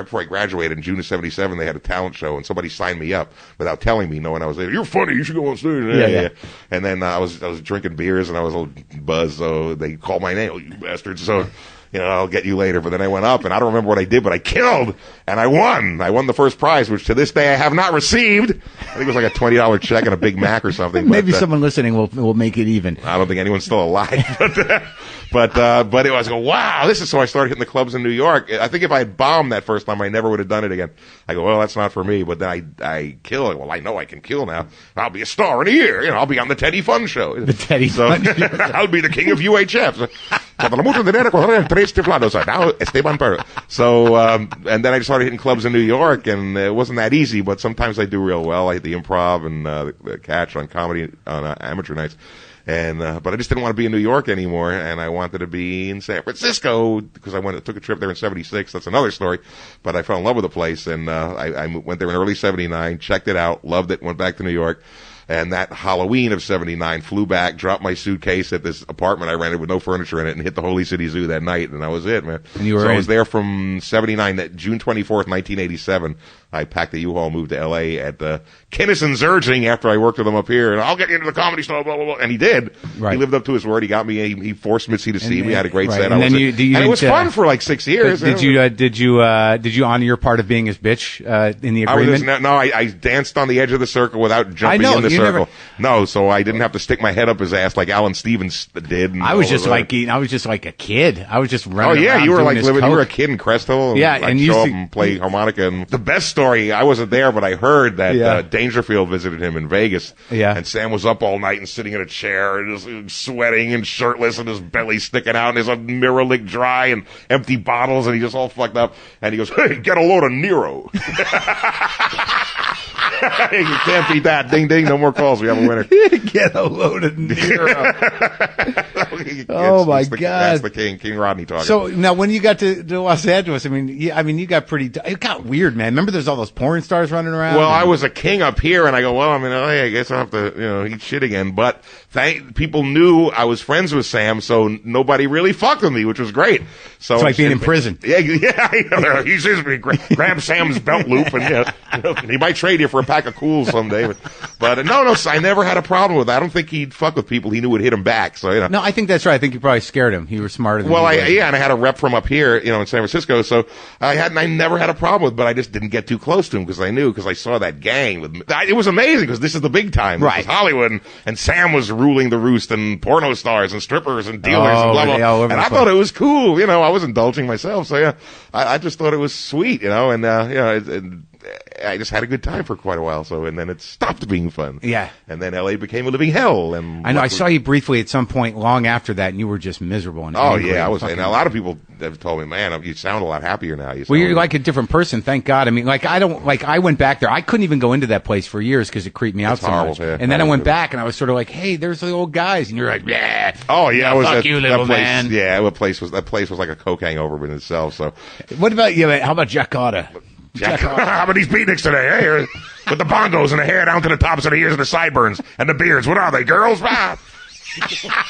before I graduated in June of '77, they had a talent show, and somebody signed me up without telling me, knowing I was there. You're funny. You should go on stage. Yeah. And then I was drinking beers, and I was a little buzzed, so they called my name. Oh, you bastards! So. I'll get you later. But then I went up, and I don't remember what I did, but I killed, and I won. I won the first prize, which to this day I have not received. I think it was like a $20 check and a Big Mac or something. Maybe someone listening will make it even. I don't think anyone's still alive. But it was wow, this is so I started hitting the clubs in New York. I think if I had bombed that first time, I never would have done it again. I go, well, that's not for me. But then I kill it. Well, I know I can kill now. I'll be a star in a year. I'll be on the Teddy Fun Show. The Teddy Fun Show. I'll be the king of UHF. So, and then I started hitting clubs in New York, and it wasn't that easy, but sometimes I do real well. I hit the Improv and the Catch on comedy on amateur nights. And but I just didn't want to be in New York anymore, and I wanted to be in San Francisco because I took a trip there in '76. That's another story. But I fell in love with the place, and I went there in early '79, checked it out, loved it, went back to New York. And that Halloween of '79, flew back, dropped my suitcase at this apartment I rented with no furniture in it, and hit the Holy City Zoo that night, and that was it, man. And I was there from '79, June 24th, 1987. I packed the U-Haul, moved to L.A. at Kinnison's urging after I worked with him up here, and I'll get you into the comedy store, blah, blah, blah. And he did. Right. He lived up to his word. He got me. He forced Mitzi to see me. Had a great set. And it was fun for like 6 years. Did you honor your part of being his bitch in the agreement? I danced on the edge of the circle without jumping in the circle. No, so I didn't have to stick my head up his ass like Alan Stevens did. I was just like a kid. I was just running. Oh yeah, around you were like living. You were a kid in Crest Hill. Yeah, and you show up and play harmonica. And the best story, I wasn't there, but I heard that Dangerfield visited him in Vegas. Yeah, and Sam was up all night and sitting in a chair and just sweating and shirtless and his belly sticking out and his mirror licked dry and empty bottles and he just all fucked up. And he goes, "Hey, get a load of Nero." You can't beat that. Ding, ding. No more calls. We have a winner. Get a load of Nero. Oh, my God. That's the King Rodney talking. So, now, when you got to Los Angeles, you got it got weird, man. Remember there's all those porn stars running around? Well, I was a king up here, and I go, well, I'm in LA. I guess I'll have to, eat shit again. But people knew I was friends with Sam, so nobody really fucked with me, which was great. So it's like being in prison. Yeah. He says, grab Sam's belt loop, and he might trade you for a pack of Cools someday. But no, I never had a problem with that. I don't think he'd fuck with people he knew would hit him back. So No, I think that's right. I think you probably scared him. You were smarter than and I had a rep from up here, in San Francisco. So I never had a problem with, but I just didn't get too close to him because I saw that gang it was amazing because this is the big time. Right. This was Hollywood, and Sam was ruling the roost, and porno stars and strippers and dealers and blah blah. And I thought it was cool. I was indulging myself. So I just thought it was sweet. I just had a good time for quite a while. So, and then it stopped being fun. Yeah. And then L.A. became a living hell. And I know. I saw you briefly at some point long after that, and you were just miserable. And oh angry yeah, I and was. fucking- And a lot of people have told me, man, you sound a lot happier now. Well, you're like a different person. Thank God. I mean, like I went back there. I couldn't even go into that place for years because it creeped me out It's so horrible, much. yeah. And then I went back, and I was sort of like, hey, there's the old guys, and you're like, yeah. Oh yeah, fuck you, little place, man. Yeah, that place was like a coke hangover in itself. So, What about you? How about Jakarta? how about these beatniks today? Hey, with the bongos and the hair down to the tops of the ears and the sideburns and the beards. What are they, girls?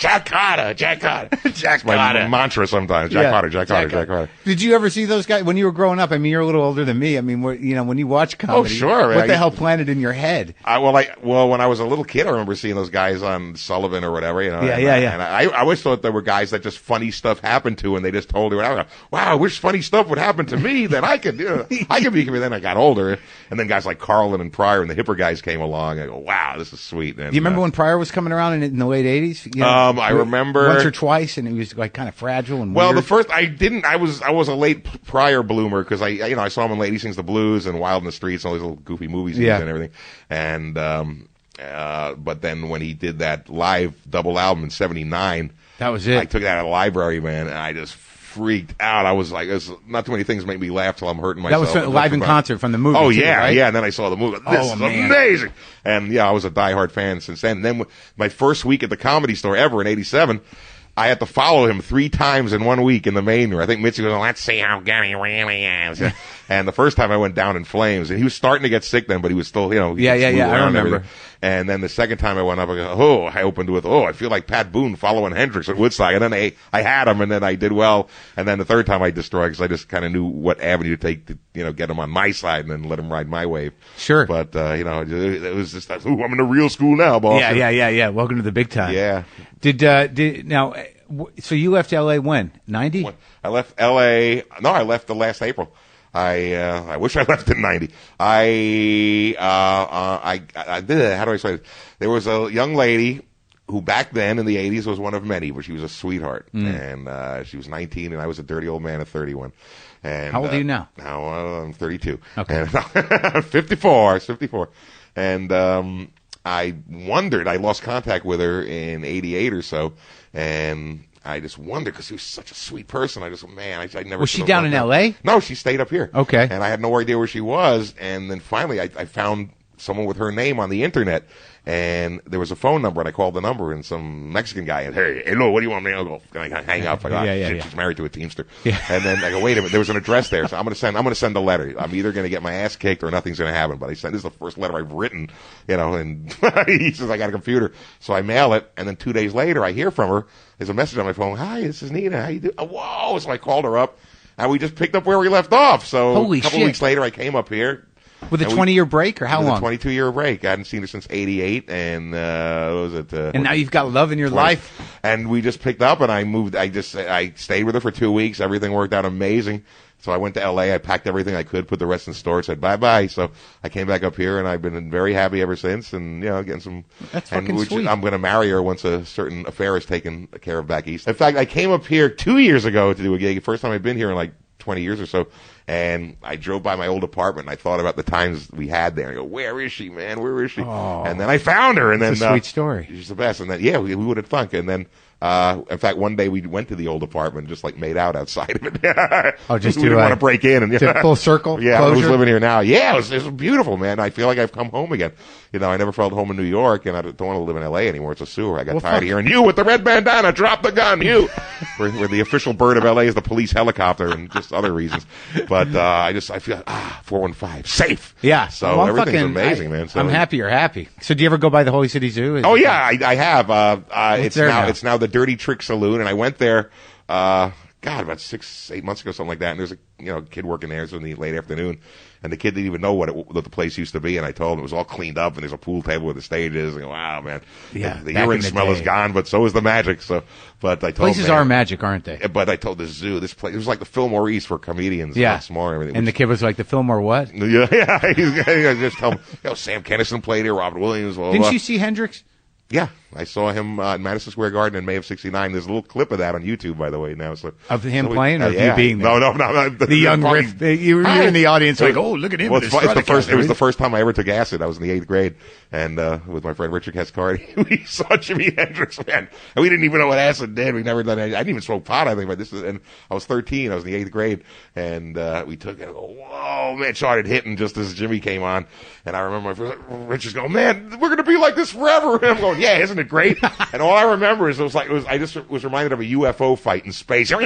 Jack Carter. That's my mantra sometimes. Jack Carter. Did you ever see those guys when you were growing up? I mean, you're a little older than me. I mean, when you watch comedy, sure. What the hell planted in your head? Well, when I was a little kid, I remember seeing those guys on Sullivan or whatever. You know. Yeah. And I always thought there were guys that just funny stuff happened to, and they just told me, "Wow, I wish funny stuff would happen to me. That I could, I could be." Then I got older, and then guys like Carlin and Pryor and the hipper guys came along. I go, "Wow, this is sweet." And, Do you remember when Pryor was coming around in the late '80s? You know, I remember once or twice, and he was like kind of fragile and well, weird. the first I didn't. I was a late Pryor bloomer because I saw him in Lady Sings the Blues and Wild in the Streets and all these little goofy movies and everything. And but then when he did that live double album in '79, that was it. I took that out of the library, man, and I just freaked out. I was like, "There's not too many things make me laugh till I'm hurting myself." That was live in concert from the movie. Oh too, yeah, right? yeah. And then I saw the movie. This is amazing. And yeah, I was a diehard fan since then. And then my first week at the Comedy Store ever in '87. I had to follow him 3 times in 1 week in the main room. I think Mitzi was like, let's see how good he really is. And the first time I went down in flames. And he was starting to get sick then, but he was still, Yeah, I remember. And then the second time I went up, I opened with, I feel like Pat Boone following Hendrix at Woodstock. And then I had him, and then I did well. And then the third time I destroyed because I just kind of knew what avenue to take to, get him on my side and then let him ride my wave. Sure. But, it was just, I'm in the real school now, boss. Yeah. Welcome to the big time. Yeah. So you left L.A. when? 90? I left L.A. No, I left the last April. I wish I left in 90. I did. How do I say it? There was a young lady who back then in the 80s was one of many, but she was a sweetheart. And she was 19 and I was a dirty old man at 31. And how old are you now? Now I'm 32. Okay. And 54. And I wondered, I lost contact with her in 88 or so, and I just wondered because she was such a sweet person. I never. Was she down in L.A.? No, she stayed up here. Okay. And I had no idea where she was, and then finally I found someone with her name on the internet, and there was a phone number, and I called the number, and some Mexican guy, and hey, hello, what do you want me to go? And I hang up. I go, shit, she's married to a Teamster. Yeah. And then I go, wait a minute, there was an address there, so I'm going to send a letter. I'm either going to get my ass kicked or nothing's going to happen. But this is the first letter I've written, and he says I got a computer, so I mail it, and then 2 days later I hear from her. There's a message on my phone. Hi, this is Nina. How you doing? Whoa! So I called her up, and we just picked up where we left off. So holy a couple shit. weeks later, I came up here. With a 20-year break, or how long? With a 22-year break. I hadn't seen her since '88, and what was it? And now you've got love in your 20. life. And we just picked up, and I moved. I stayed with her for 2 weeks. Everything worked out amazing. So I went to L.A. I packed everything I could, put the rest in store, said bye-bye. So I came back up here, and I've been very happy ever since. And getting some. That's fucking sweet. I'm going to marry her once a certain affair is taken care of back east. In fact, I came up here 2 years ago to do a gig. First time I've been here in like 20 years or so. And I drove by my old apartment, and I thought about the times we had there. I go, where is she, man? Where is she? Oh, and then I found her. And then it's a sweet story. She's the best. And then, we would have fun. And then, in fact, one day we went to the old apartment, just like made out outside of it. Just we didn't want to break in and to full circle. Yeah, closure? who's living here now? Yeah, it was beautiful, man. I feel like I've come home again. I never felt home in New York, and I don't want to live in L.A. anymore. It's a sewer. I got tired of hearing you with the red bandana. Drop the gun, you. where the official bird of L.A. is the police helicopter, and just other reasons. But I feel 415 safe. Yeah. So everything's amazing, man. So I'm happy you're happy. So do you ever go by the Holy City Zoo? I have. It's now the Dirty Trick Saloon, and I went there. About 6-8 months ago, something like that. And there's a kid working there. It's in the late afternoon, and the kid didn't even know what the place used to be. And I told him it was all cleaned up, and there's a pool table where the stage is. And wow, man, the urine smell is gone, but so is the magic. So, but I told places are magic, aren't they? But I told the zoo, this place, it was like the Fillmore East for comedians. Yeah, small everything. And the kid was like, the Fillmore what? Yeah. He's just tell him, Sam Kinison played here, Robert Williams. Blah, Didn't blah. you see Hendrix? Yeah. I saw him at Madison Square Garden in May of '69. There's a little clip of that on YouTube, by the way. Now, so of him playing, or yeah. you being there? No. The young riff. You were in the audience, like, oh, look at him. Well, it was the first time I ever took acid. I was in the 8th grade, and with my friend Richard Cascardi, we saw Jimi Hendrix, man, and we didn't even know what acid did. We never done it. I didn't even smoke pot, I think, but and I was 13. I was in the 8th grade, and we took it. And whoa, man, started hitting just as Jimmy came on, and I remember my friend Richard's going, man, we're gonna be like this forever. And I'm going, yeah, isn't it great? And all I remember is I just was reminded of a UFO fight in space. And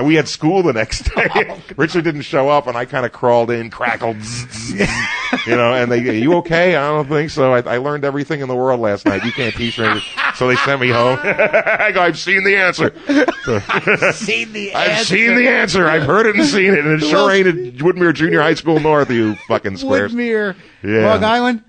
we had school the next day. Richard didn't show up, and I kind of crawled in, crackled, and they, are you okay? I don't think so. I learned everything in the world last night. You can't teach me. So they sent me home. I go, I've seen the answer. I've seen the answer. I've heard it and seen it, and it sure ain't at Woodmere Junior High School North, you fucking squares. Woodmere. Yeah. Long Island?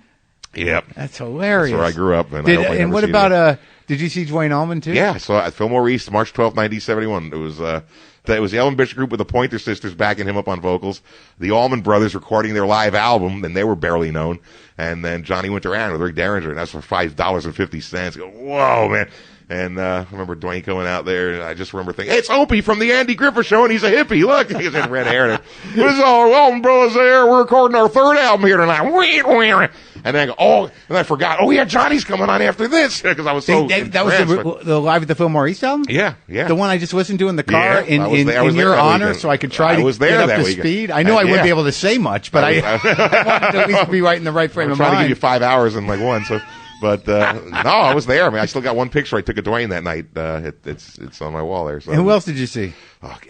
Yep. That's hilarious. That's where I grew up. And what about, did you see Dwayne Allman too? Yeah, I saw at Fillmore East, March 12th, 1971. It was the Ellen Bishop Group with the Pointer Sisters backing him up on vocals, the Allman Brothers recording their live album, and they were barely known, and then Johnny went around with Rick Derringer, and that's for $5.50. Go, whoa, man. And I remember Dwayne coming out there, and I just remember thinking, hey, it's Opie from the Andy Griffith Show, and he's a hippie. Look, he's in red hair. What is all Allman Brothers there? We're recording our 3rd album here tonight. And then I go, and I forgot, yeah, Johnny's coming on after this, because I was so that was the Live at the Fillmore East album? Yeah. The one I just listened to in the car in your honor, so I could try to get up to speed. I know I wouldn't be able to say much, but I wanted to at least be right in the right frame of mind. I'm trying to give you 5 hours in like one, so... But no, I was there. I mean, I still got one picture I took of Dwayne that night. It's on my wall there. So. And who else did you see?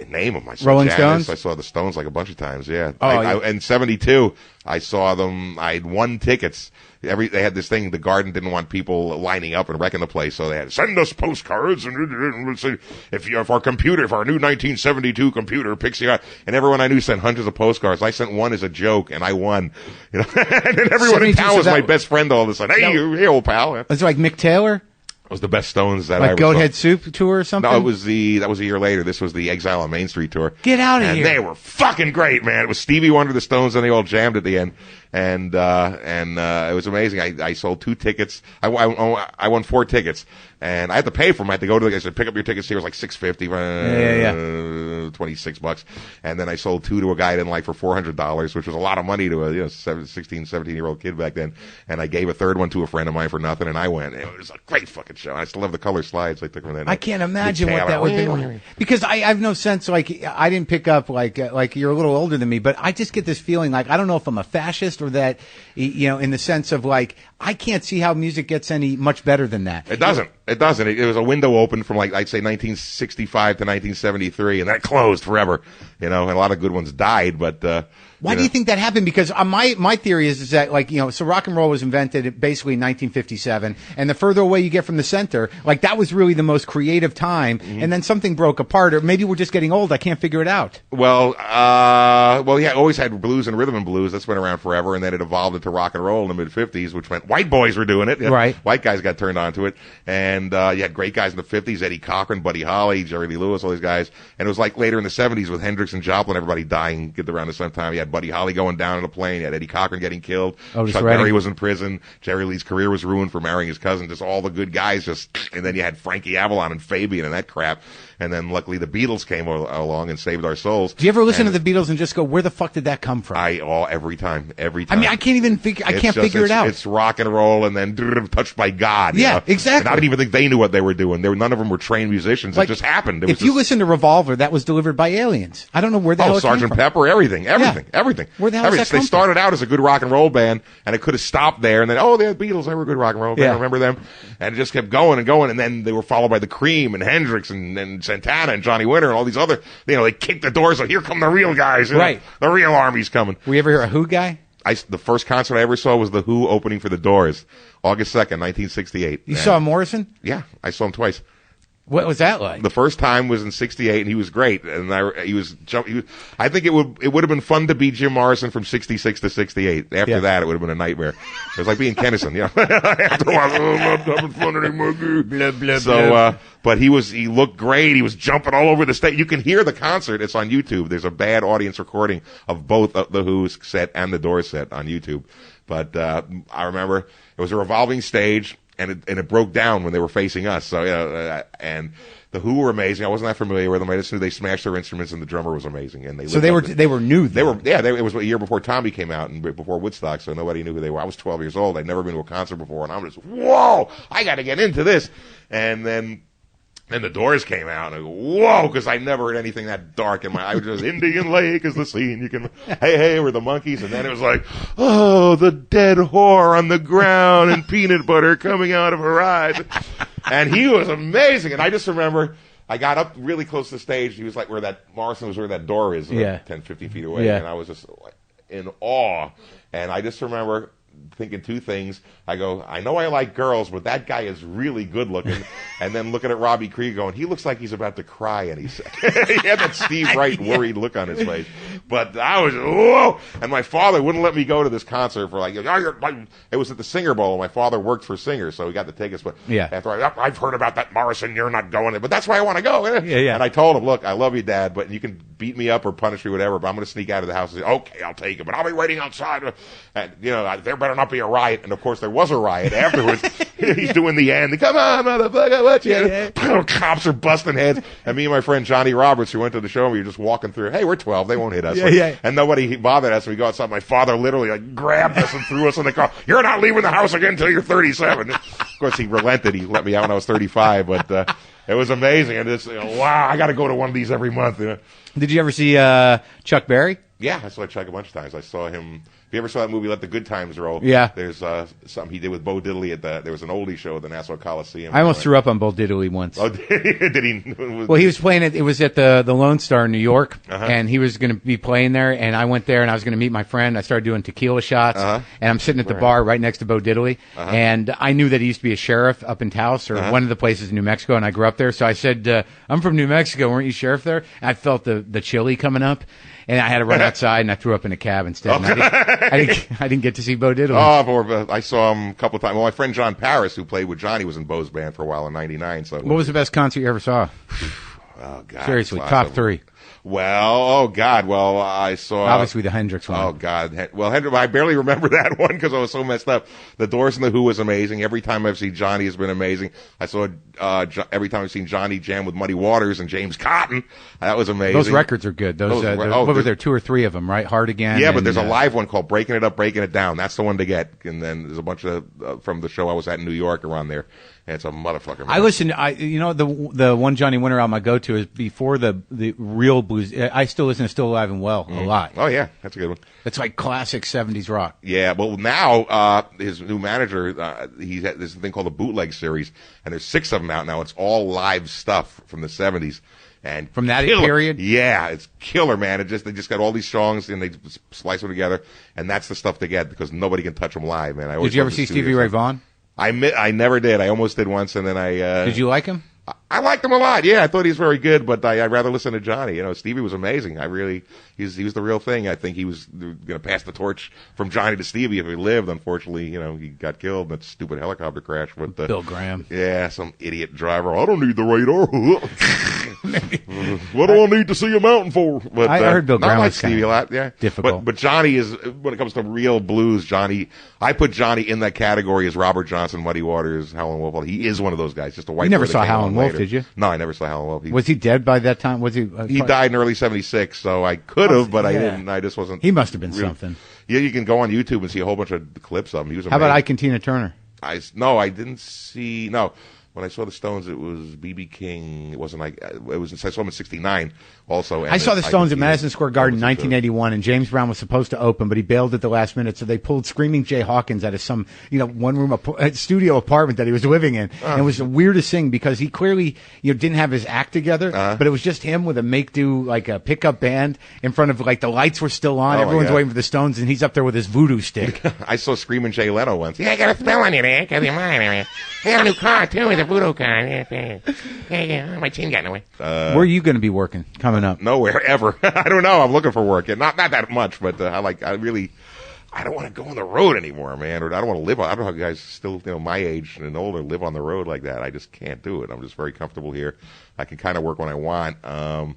Name them. I saw Rolling Janice. Stones? I saw the Stones like a bunch of times. Yeah. Oh, in '72, I saw them. I had won tickets. They had this thing. The Garden didn't want people lining up and wrecking the place, so they had send us postcards and if our new 1972 computer picks you out, and everyone I knew sent hundreds of postcards. I sent one as a joke, and I won. And then everyone in town was my best friend all of a sudden. Hey, old pal. Was it like Mick Taylor? It was the best Stones that I ever saw. Like Goathead Soup tour or something? No, that was a year later. This was the Exile on Main Street tour. Get out of here. And they were fucking great, man. It was Stevie Wonder, the Stones, and they all jammed at the end. And it was amazing. I sold 2 tickets. I won 4 tickets. And I had to pay for them. I had to go to I said, pick up your tickets here. It was like $6.50. $26. And then I sold 2 to a guy I didn't like for $400, which was a lot of money to a 16, 17-year-old kid back then. And I gave a 3rd one to a friend of mine for nothing, and I went. It was a great fucking show. I still have the color slides I took from that night. I can't imagine what that would be. Because I have no sense, like, I didn't pick up, like you're a little older than me, but I just get this feeling like, I don't know if I'm a fascist or that, in the sense of, like, I can't see how music gets any much better than that. It doesn't. It doesn't. It was a window open from, like, I'd say 1965 to 1973, and that closed forever. And a lot of good ones died, but why do you think that happened? Because my theory is that, like, so rock and roll was invented basically in 1957, and the further away you get from the center, like, that was really the most creative time, and then something broke apart, or maybe we're just getting old. I can't figure it out. Well, always had blues and rhythm and blues. That's been around forever, and then it evolved into rock and roll in the mid-50s, which meant white boys were doing it. Right. White guys got turned on to it, and you had great guys in the 50s, Eddie Cochran, Buddy Holly, Jerry Lee Lewis, all these guys, and it was like later in the 70s with Hendrix and Joplin, everybody dying, get around the same time. You had Buddy Holly going down in a plane, you had Eddie Cochran getting killed, Chuck Berry was in prison, Jerry Lee's career was ruined for marrying his cousin, just all the good guys, and then you had Frankie Avalon and Fabian and that crap. And then luckily the Beatles came along and saved our souls. Do you ever listen to the Beatles and just go, where the fuck did that come from? Every time. I mean, I can't even figure, figure it out. It's rock and roll and then touched by God. Yeah, exactly. And I didn't even think they knew what they were doing. None of them were trained musicians. Like, it just happened. If you listen to Revolver, that was delivered by aliens. I don't know where the hell it came from. Sgt. Pepper, everything. Where the hell does that come from? They started out as a good rock and roll band, and it could have stopped there, and then, they had Beatles, they were a good rock and roll band, I remember them. And it just kept going and going, and then they were followed by the Cream and Hendrix and Santana and Johnny Winter and all these other, they kicked the doors, here come the real guys. Right. The real army's coming. Were you ever hear a Who guy? The first concert I ever saw was the Who opening for the Doors, August 2nd, 1968. You saw Morrison? Yeah, I saw him twice. What was that like? The first time was in '68, and he was great. And I think it would have been fun to be Jim Morrison from '66 to '68. After that, it would have been a nightmare. It was like being Kennison, you know. After a while, I'm not having fun anymore. Blah, blah, So, blah. but he looked great. He was jumping all over the stage. You can hear the concert. It's on YouTube. There's a bad audience recording of both the Who's set and the Doors set on YouTube. But I remember it was a revolving stage. And it broke down when they were facing us. So, and the Who were amazing. I wasn't that familiar with them. I just knew they smashed their instruments, and the drummer was amazing. And they were new. Then. It was a year before Tommy came out and before Woodstock, so nobody knew who they were. I was 12 years old. I'd never been to a concert before, and I'm just, whoa, I got to get into this. And then the Doors came out, and I go, whoa, because I never heard anything that dark in my. I was just Indian Lake is the scene. You can, hey, we're the Monkees, and then it was like, oh, the dead whore on the ground and peanut butter coming out of her eyes, and he was amazing. And I just remember I got up really close to the stage. He was like Morrison was where that door is, 10, 15 feet away, and I was just in awe. And I just remember thinking two things. I go, I know I like girls, but that guy is really good looking. And then looking at Robbie Krieger going, he looks like he's about to cry any second. He had that Steve Wright worried look on his face. But I was, whoa! And my father wouldn't let me go to this concert for like, it was at the Singer Bowl. My father worked for Singer, so he got the tickets. But after I've heard about that Morrison, you're not going. But that's why I want to go. And I told him, look, I love you, Dad, but you can beat me up or punish me, whatever, but I'm going to sneak out of the house and say, okay, I'll take it, but I'll be waiting outside. And, there better not be a riot. And of course, there was a riot afterwards. He's doing the end. Come on, motherfucker, what you? Cops are busting heads. And me and my friend Johnny Roberts, who went to the show, we were just walking through. Hey, we're 12. They won't hit us. And nobody bothered us. We go outside. My father literally grabbed us and threw us in the car. You're not leaving the house again until you're 37. Of course, he relented. He let me out when I was 35. But it was amazing. And it's wow, I got to go to one of these every month. Did you ever see Chuck Berry? Yeah, I saw Chuck a bunch of times. I saw him. If you ever saw that movie, Let the Good Times Roll? Yeah. There's something he did with Bo Diddley there was an oldie show at the Nassau Coliseum. I almost threw up on Bo Diddley once. Oh, did he? Well, he was playing it. It was at the Lone Star in New York, and he was going to be playing there. And I went there, and I was going to meet my friend. I started doing tequila shots, and I'm sitting at the bar right next to Bo Diddley. And I knew that he used to be a sheriff up in Taos, or one of the places in New Mexico, and I grew up there. So I said, I'm from New Mexico. Weren't you sheriff there? And I felt the chili coming up. And I had to run outside, and I threw up in a cab instead. And I didn't get to see Bo Diddley. Oh, I saw him a couple of times. Well, my friend John Paris, who played with Johnny, was in Bo's band for a while in '99. So, what was the best concert you ever saw? Oh God! Seriously, top three. Well, oh God! Well, I saw obviously the Hendrix one. Oh God! Well, Hendrix, I barely remember that one because I was so messed up. The Doors and the Who was amazing. Every time I've seen Johnny has been amazing. I saw every time I've seen Johnny jam with Muddy Waters and James Cotton. That was amazing. Those records are good. What were there? 2 or 3 of them, right? Hard Again. Yeah, but there's a live one called Breaking It Up, Breaking It Down. That's the one to get. And then there's a bunch of from the show I was at in New York around there. And it's a motherfucker. I listen. The one Johnny Winter album I go to is before the real blues. I still listen to Still Alive and Well a lot. Oh yeah, that's a good one. It's like classic '70s rock. Yeah, well now his new manager, he's had this thing called the Bootleg Series, and there's 6 of them out now. It's all live stuff from the '70s. And from that period? Yeah, it's killer, man. They just got all these songs and they splice them together, and that's the stuff they get because nobody can touch them live, man. Did you ever see Stevie Ray Vaughan? I never did. I almost did once, and then I. Did you like him? I liked him a lot. Yeah, I thought he was very good, but I'd rather listen to Johnny. Stevie was amazing. He was the real thing. I think he was going to pass the torch from Johnny to Stevie if he lived. Unfortunately, he got killed in that stupid helicopter crash with Bill Graham. Yeah, some idiot driver. I don't need the radar. What do I need to see a mountain for? But I heard Bill Graham was Stevie a lot. Yeah, difficult. But Johnny is, when it comes to real blues, I put Johnny in that category as Robert Johnson, Muddy Waters, Howlin' Wolf. He is one of those guys. Just a white. You never saw Howlin' Wolf, did you? No, I never saw Howlin' Wolf. Was he dead by that time? Was he? He died in early '76, so I could have, but I didn't. I just wasn't. He must have been something. Yeah, you can go on YouTube and see a whole bunch of clips of him. He was amazing. How about Ike and Tina Turner? I didn't see. No, when I saw the Stones, it was B.B. King. It wasn't like it was. I saw him in '69. Also, I saw the Stones at Madison Square Garden in 1981, and James Brown was supposed to open, but he bailed at the last minute, so they pulled Screaming Jay Hawkins out of some, one-room studio apartment that he was living in. And it was the weirdest thing because he clearly, didn't have his act together, but it was just him with a make-do, like a pickup band in front of, like, the lights were still on. Everyone's waiting for the Stones, and he's up there with his voodoo stick. I saw Screaming Jay Leno once. Yeah, I got a spell on you, man. I got a new car, too. the photo con. Yeah, my chain got away. Where are you going to be working coming up? Nowhere ever. I don't know. I'm looking for work. Not that much, but I don't want to go on the road anymore, man. Or I don't want to live on. I don't know how guys still, my age and older live on the road like that. I just can't do it. I'm just very comfortable here. I can kind of work when I want.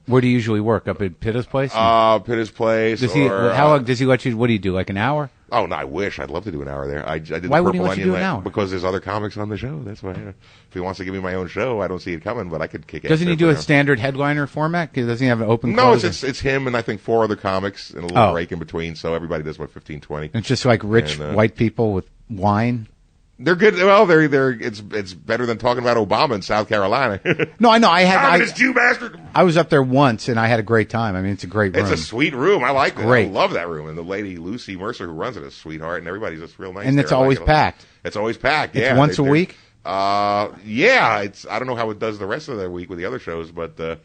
Where do you usually work? Up at Pitta's place? Pitta's place. How long does he let you? What do you do? Like an hour? Oh no, I wish. I'd love to do an hour there. I did. Why the wouldn't he Purple let you Onion do an hour? Because there's other comics on the show. That's why. If he wants to give me my own show, I don't see it coming. But I could kick. Doesn't he do a standard headliner format? Doesn't he have an open? No, close it's him and I think 4 other comics and a little break in between. So everybody does 15, 20. It's just like rich white people with wine. They're good. Well, it's better than talking about Obama in South Carolina. No, I know. This Jew bastard. I was up there once and I had a great time. I mean, it's a great room. It's a sweet room. I like it. Great. I love that room. And the lady Lucy Mercer who runs it is a sweetheart, and everybody's just real nice. And it's always packed. It's always packed. It's yeah, once a week. Yeah. I don't know how it does the rest of the week with the other shows, but the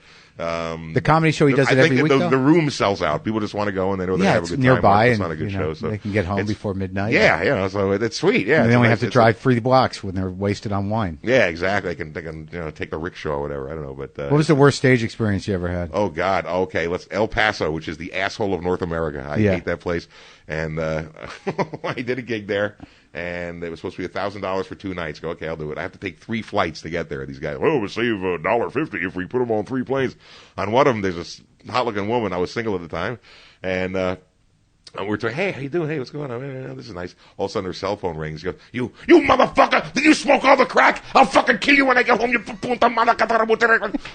comedy show he does it every week. The room sells out. People just want to go and they know they have a good nearby time. it's nearby, not a good show, so they can get home before midnight. Yeah, so it's sweet. Yeah, and they only have to drive 3 blocks when they're wasted on wine. Yeah, exactly. They can take the rickshaw or whatever. I don't know, but what was the worst stage experience you ever had? Oh God. Okay, El Paso, which is the asshole of North America. I hate that place. And I did a gig there. And it was supposed to be $1,000 for 2 nights. Go, okay, I'll do it. I have to take 3 flights to get there. These guys, we'll save $1.50 if we put them on 3 planes. On one of them, there's a hot-looking woman. I was single at the time, and we're talking. Hey, how you doing? Hey, what's going on? This is nice. All of a sudden, her cell phone rings. She goes, you motherfucker! Did you smoke all the crack? I'll fucking kill you when I get home. You puta madre.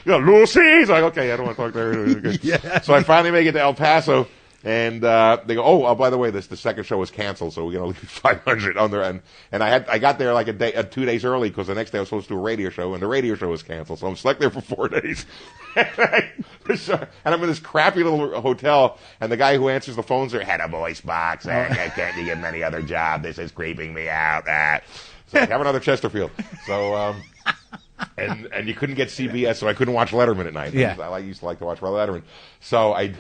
Lucy. He's like, okay, I don't want to talk to her. Yeah. So I finally make it to El Paso. And they go, oh, by the way, the second show was canceled, so we're gonna leave 500 on there. And I got there like 2 days early because the next day I was supposed to do a radio show, and the radio show was canceled. So I'm stuck there for 4 days. And I'm in this crappy little hotel, and the guy who answers the phones there had a voice box. I can't give him any other job. This is creeping me out. So I have another Chesterfield. So and you couldn't get CBS, so I couldn't watch Letterman at night. Yeah. I used to like to watch Letterman. So I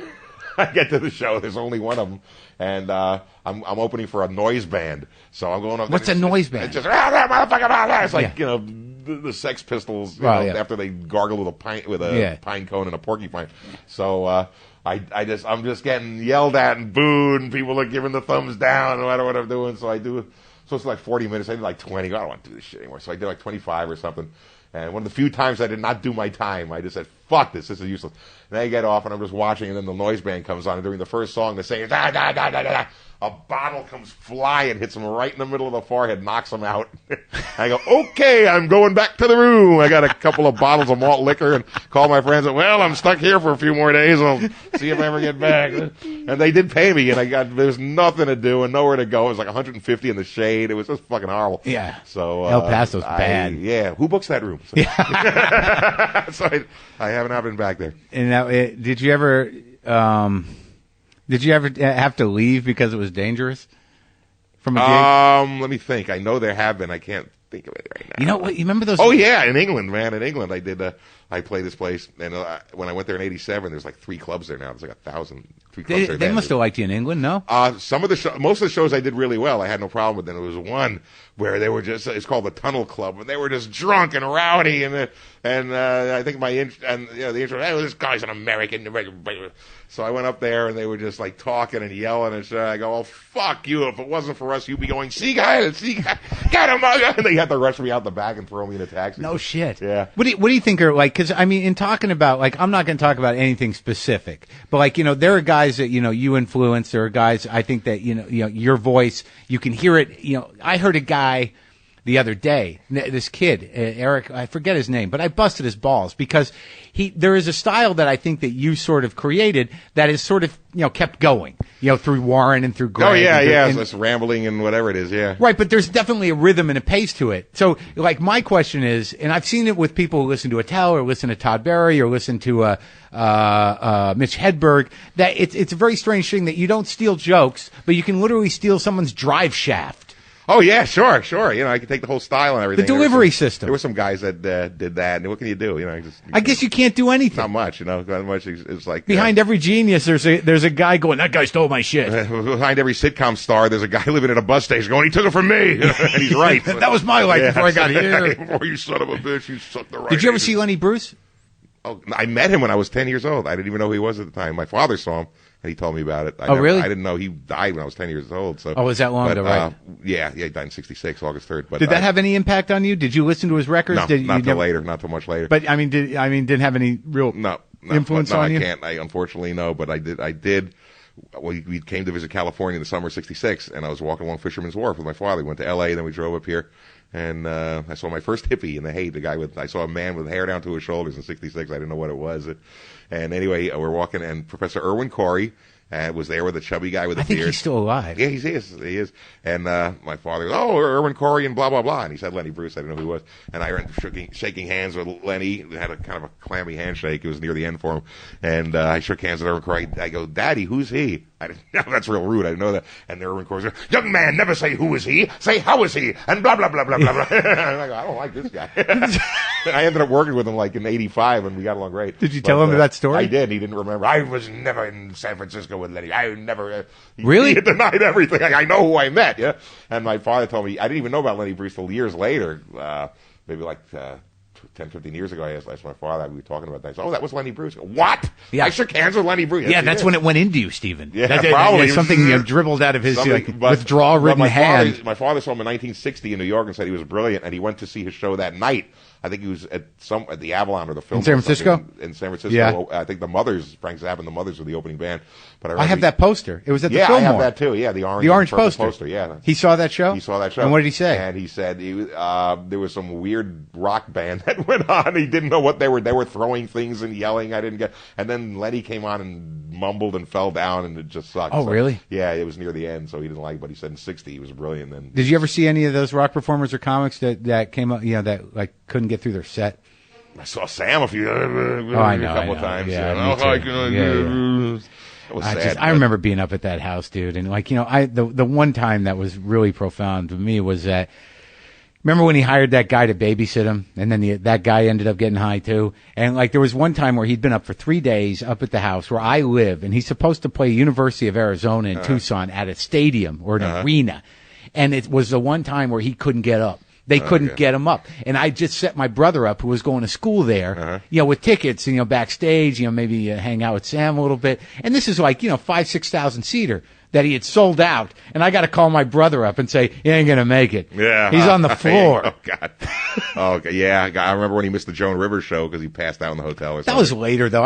get to the show. There's only one of them, and I'm opening for a noise band. So I'm going up. What's a noise band? It's just motherfucker. It's like the Sex Pistols after they gargle with a pine cone and a porcupine. So I'm just getting yelled at and booed, and people are giving the thumbs down no matter what I'm doing. So I do. So it's like 40 minutes. I did like 20. I don't want to do this shit anymore. So I did like 25 or something. And one of the few times I did not do my time, I just said, fuck this is useless. And I get off and I'm just watching, and then the noise band comes on, and during the first song they say, da, da, da, da, da, da. A bottle comes flying, hits him right in the middle of the forehead, knocks him out. I go, okay, I'm going back to the room. I got a couple of bottles of malt liquor and call my friends. Well, I'm stuck here for a few more days. I'll see if I ever get back. And they did pay me, and there was nothing to do and nowhere to go. It was like 150 in the shade. It was just fucking horrible. Yeah. So El Paso's bad. Yeah. Who books that room? So, Yeah. So I have not been back there. And now, did you ever have to leave because it was dangerous from a gig? Let me think. I know there have been. I can't think of it right now. You know what? You remember those? Oh yeah, in England, man. In England, I played this place, and when I went there in '87, there's like 3 clubs there now. There's like 1,000. 3 clubs there. They must have liked you in England, no? Most of the shows I did really well. I had no problem with them. There was one where they were it's called the Tunnel Club, and they were just drunk and rowdy, and I think the intro, hey, this guy's an American. So I went up there, and they were just like talking and yelling and shit. I go, oh, fuck you. If it wasn't for us, you'd be going, see guy, get him. And they had to rush me out the back and throw me in a taxi. No shit. Yeah. What do you think are like, because I mean, in talking about, like, I'm not going to talk about anything specific, but like, there are guys that, you influence. There are guys, I think that, your voice, you can hear it. I heard a guy the other day, this kid, Eric, I forget his name, but I busted his balls because there is a style that I think that you sort of created that is sort of, kept going, through Warren and through Greg. Oh, yeah. It's rambling and whatever it is, yeah. Right, but there's definitely a rhythm and a pace to it. So, like, my question is, and I've seen it with people who listen to Attell or listen to Todd Barry or listen to Mitch Hedberg, that it's a very strange thing that you don't steal jokes, but you can literally steal someone's drive shaft. Oh yeah, sure. You know, I can take the whole style and everything. The delivery system. There were some guys that did that, and what can you do? You know, I guess you can't do anything. Not much. You know, not much. It's like behind every genius, there's a guy going, that guy stole my shit. Behind every sitcom star, there's a guy living at a bus station going, he took it from me, and he's right. That was my life before I got here. Before you son of a bitch, you sucked the right. Did you ever see Lenny Bruce? Oh, I met him when I was 10 years old. I didn't even know who he was at the time. My father saw him, and he told me about it. Really? I didn't know he died when I was 10 years old. So. Oh, was that long ago, right? Yeah, he died in 1966, August 3rd. But did that have any impact on you? Did you listen to his records? No, not till later, not till much later. But didn't have any real influence on you? I can't. I unfortunately no, but I did. We came to visit California in the summer of '66, and I was walking along Fisherman's Wharf with my father. We went to L.A., then we drove up here. And I saw my first hippie in the hay. I saw a man with hair down to his shoulders in '66. I didn't know what it was. And anyway, we're walking, and Professor Irwin Corey was there with a chubby guy with a beard. I think he's still alive. Yeah, he is. And my father goes, "Oh, Irwin Corey and blah blah blah." And he said Lenny Bruce. I didn't know who he was. And I ran shaking hands with Lenny. We had a kind of a clammy handshake. It was near the end for him. And I shook hands with Irwin Corey. I go, "Daddy, who's he?" I didn't know. That's real rude. I didn't know that. And Irwin Corey goes, "Young man, never say who is he. Say how is he?" And blah blah blah blah blah blah. And I go, "I don't like this guy." I ended up working with him like in '85, and we got along great. Did you tell him that story? I did. He didn't remember. I was never in San Francisco with Lenny. I never. Really? He denied everything. I know who I met. Yeah. And my father told me I didn't even know about Lenny Bruce till years later. Maybe like 10, 15 years ago, I asked my father. We were talking about that. I said, "Oh, that was Lenny Bruce." What? Yeah. I shook hands with Lenny Bruce. Yeah, that's when it went into you, Stephen. Yeah, probably. Something dribbled out of his withdrawal-ridden hand. My father saw him in 1960 in New York and said he was brilliant, and he went to see his show that night. I think he was at the Avalon or the film. In San Francisco? In San Francisco. Yeah. I think the Mothers, Frank Zappa and the Mothers were the opening band. But I have that poster. It was at the Fillmore. Yeah, I have that too. Yeah, the orange poster. Yeah. He saw that show? He saw that show. And what did he say? And he said there was some weird rock band that went on. He didn't know what they were. They were throwing things and yelling. I didn't get. And then Lenny came on and mumbled and fell down, and it just sucked. Oh, really? Yeah, it was near the end, so he didn't like it. But he said in '60 he was brilliant. Then. Did you ever see any of those rock performers or comics that came up? That like couldn't get through their set. I saw Sam a couple times. Yeah, I remember being up at that house, dude, and the one time that was really profound to me was that. Remember when he hired that guy to babysit him, and then that guy ended up getting high too? And there was one time where he'd been up for 3 days up at the house where I live, and he's supposed to play University of Arizona in Tucson at a stadium or an arena, and it was the one time where he couldn't get up. They couldn't get him up. And I just set my brother up, who was going to school there, with tickets, backstage, maybe hang out with Sam a little bit. And this is 5,000-6,000 seater that he had sold out. And I got to call my brother up and say, he ain't going to make it. Yeah. He's on the floor. Oh, God. Okay. Yeah. I remember when he missed the Joan Rivers show because he passed out in the hotel or something. That was later, though.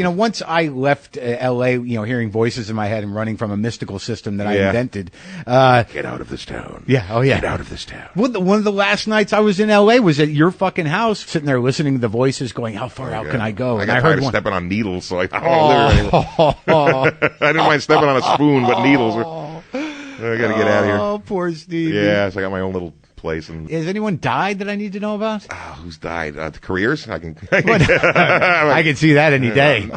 Once I left L.A., hearing voices in my head and running from a mystical system that I invented. Get out of this town. Yeah. Oh, yeah. Get out of this town. Well, one of the last nights I was in L.A. was at your fucking house, sitting there listening to the voices going, how far out can I go? I got tired of stepping on needles, so I don't want to live anymore. I didn't mind stepping on a spoon, but needles. I got to get out of here. Oh, poor Steve. Yeah, so I got my own little place. And has anyone died that I need to know about? Who's died? Careers? I can see that any day.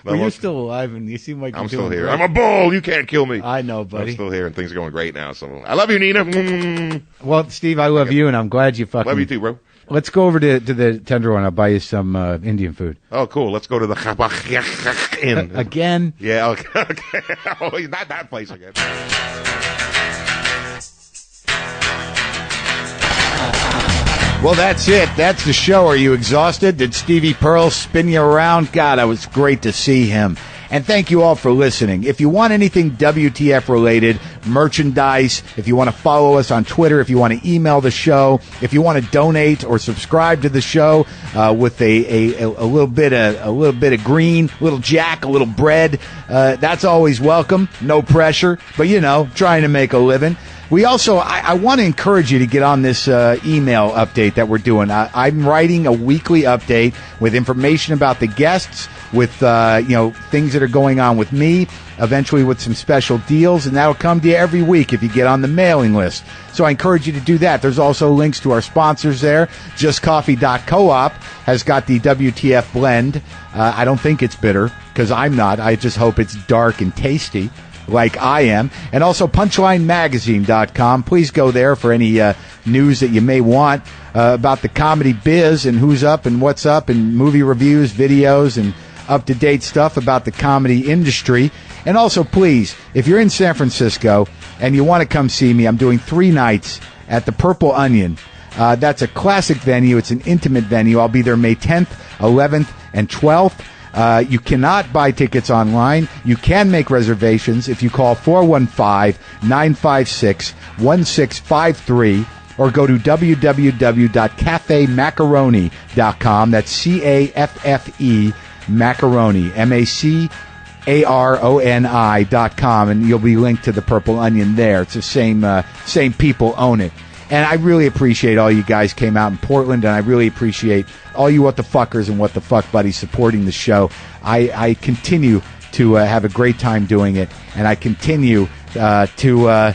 Well, you're still alive, and you seem like I'm still here. Great. I'm a bull. You can't kill me. I know, buddy. I'm still here, and things are going great now. So I love you, Nina. Well, Steve, I love you, and I'm glad you fucking love you too, bro. Let's go over to the Tenderloin. I'll buy you some Indian food. Oh, cool. Let's go to the Inn. Again? Yeah, okay. Oh, not that place again. Well, that's it. That's the show. Are you exhausted? Did Stevie Pearl spin you around? God, it was great to see him. And thank you all for listening. If you want anything WTF related, merchandise, if you want to follow us on Twitter, if you want to email the show, if you want to donate or subscribe to the show with a little bit of green, a little jack, a little bread, that's always welcome. No pressure, but trying to make a living. We also, I want to encourage you to get on this email update that we're doing. I'm writing a weekly update with information about the guests, with things that are going on with me, eventually with some special deals, and that'll come to you every week if you get on the mailing list. So I encourage you to do that. There's also links to our sponsors there. JustCoffee.coop has got the WTF blend. I don't think it's bitter, because I'm not. I just hope it's dark and tasty, like I am. And also punchlinemagazine.com. Please go there for any news that you may want about the comedy biz and who's up and what's up, and movie reviews, videos, and up-to-date stuff about the comedy industry. And also, please, if you're in San Francisco and you want to come see me, I'm doing 3 nights at the Purple Onion. That's a classic venue. It's an intimate venue. I'll be there May 10th, 11th, and 12th. You cannot buy tickets online. You can make reservations if you call 415-956-1653 or go to www.cafemacaroni.com. That's C-A-F-F-E Macaroni, MACARONI.com, and you'll be linked to the Purple Onion there. It's the same people own it. And I really appreciate all you guys came out in Portland, and I really appreciate all you What the Fuckers and What the Fuck Buddies supporting the show. I continue to have a great time doing it, and I continue to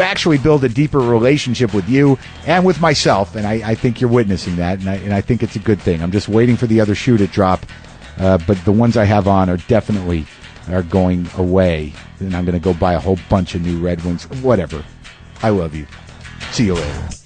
actually build a deeper relationship with you and with myself, and I think you're witnessing that, and I think it's a good thing. I'm just waiting for the other shoe to drop, but the ones I have on are definitely going away, and I'm going to go buy a whole bunch of new Red Wings. Whatever. I love you. See you later.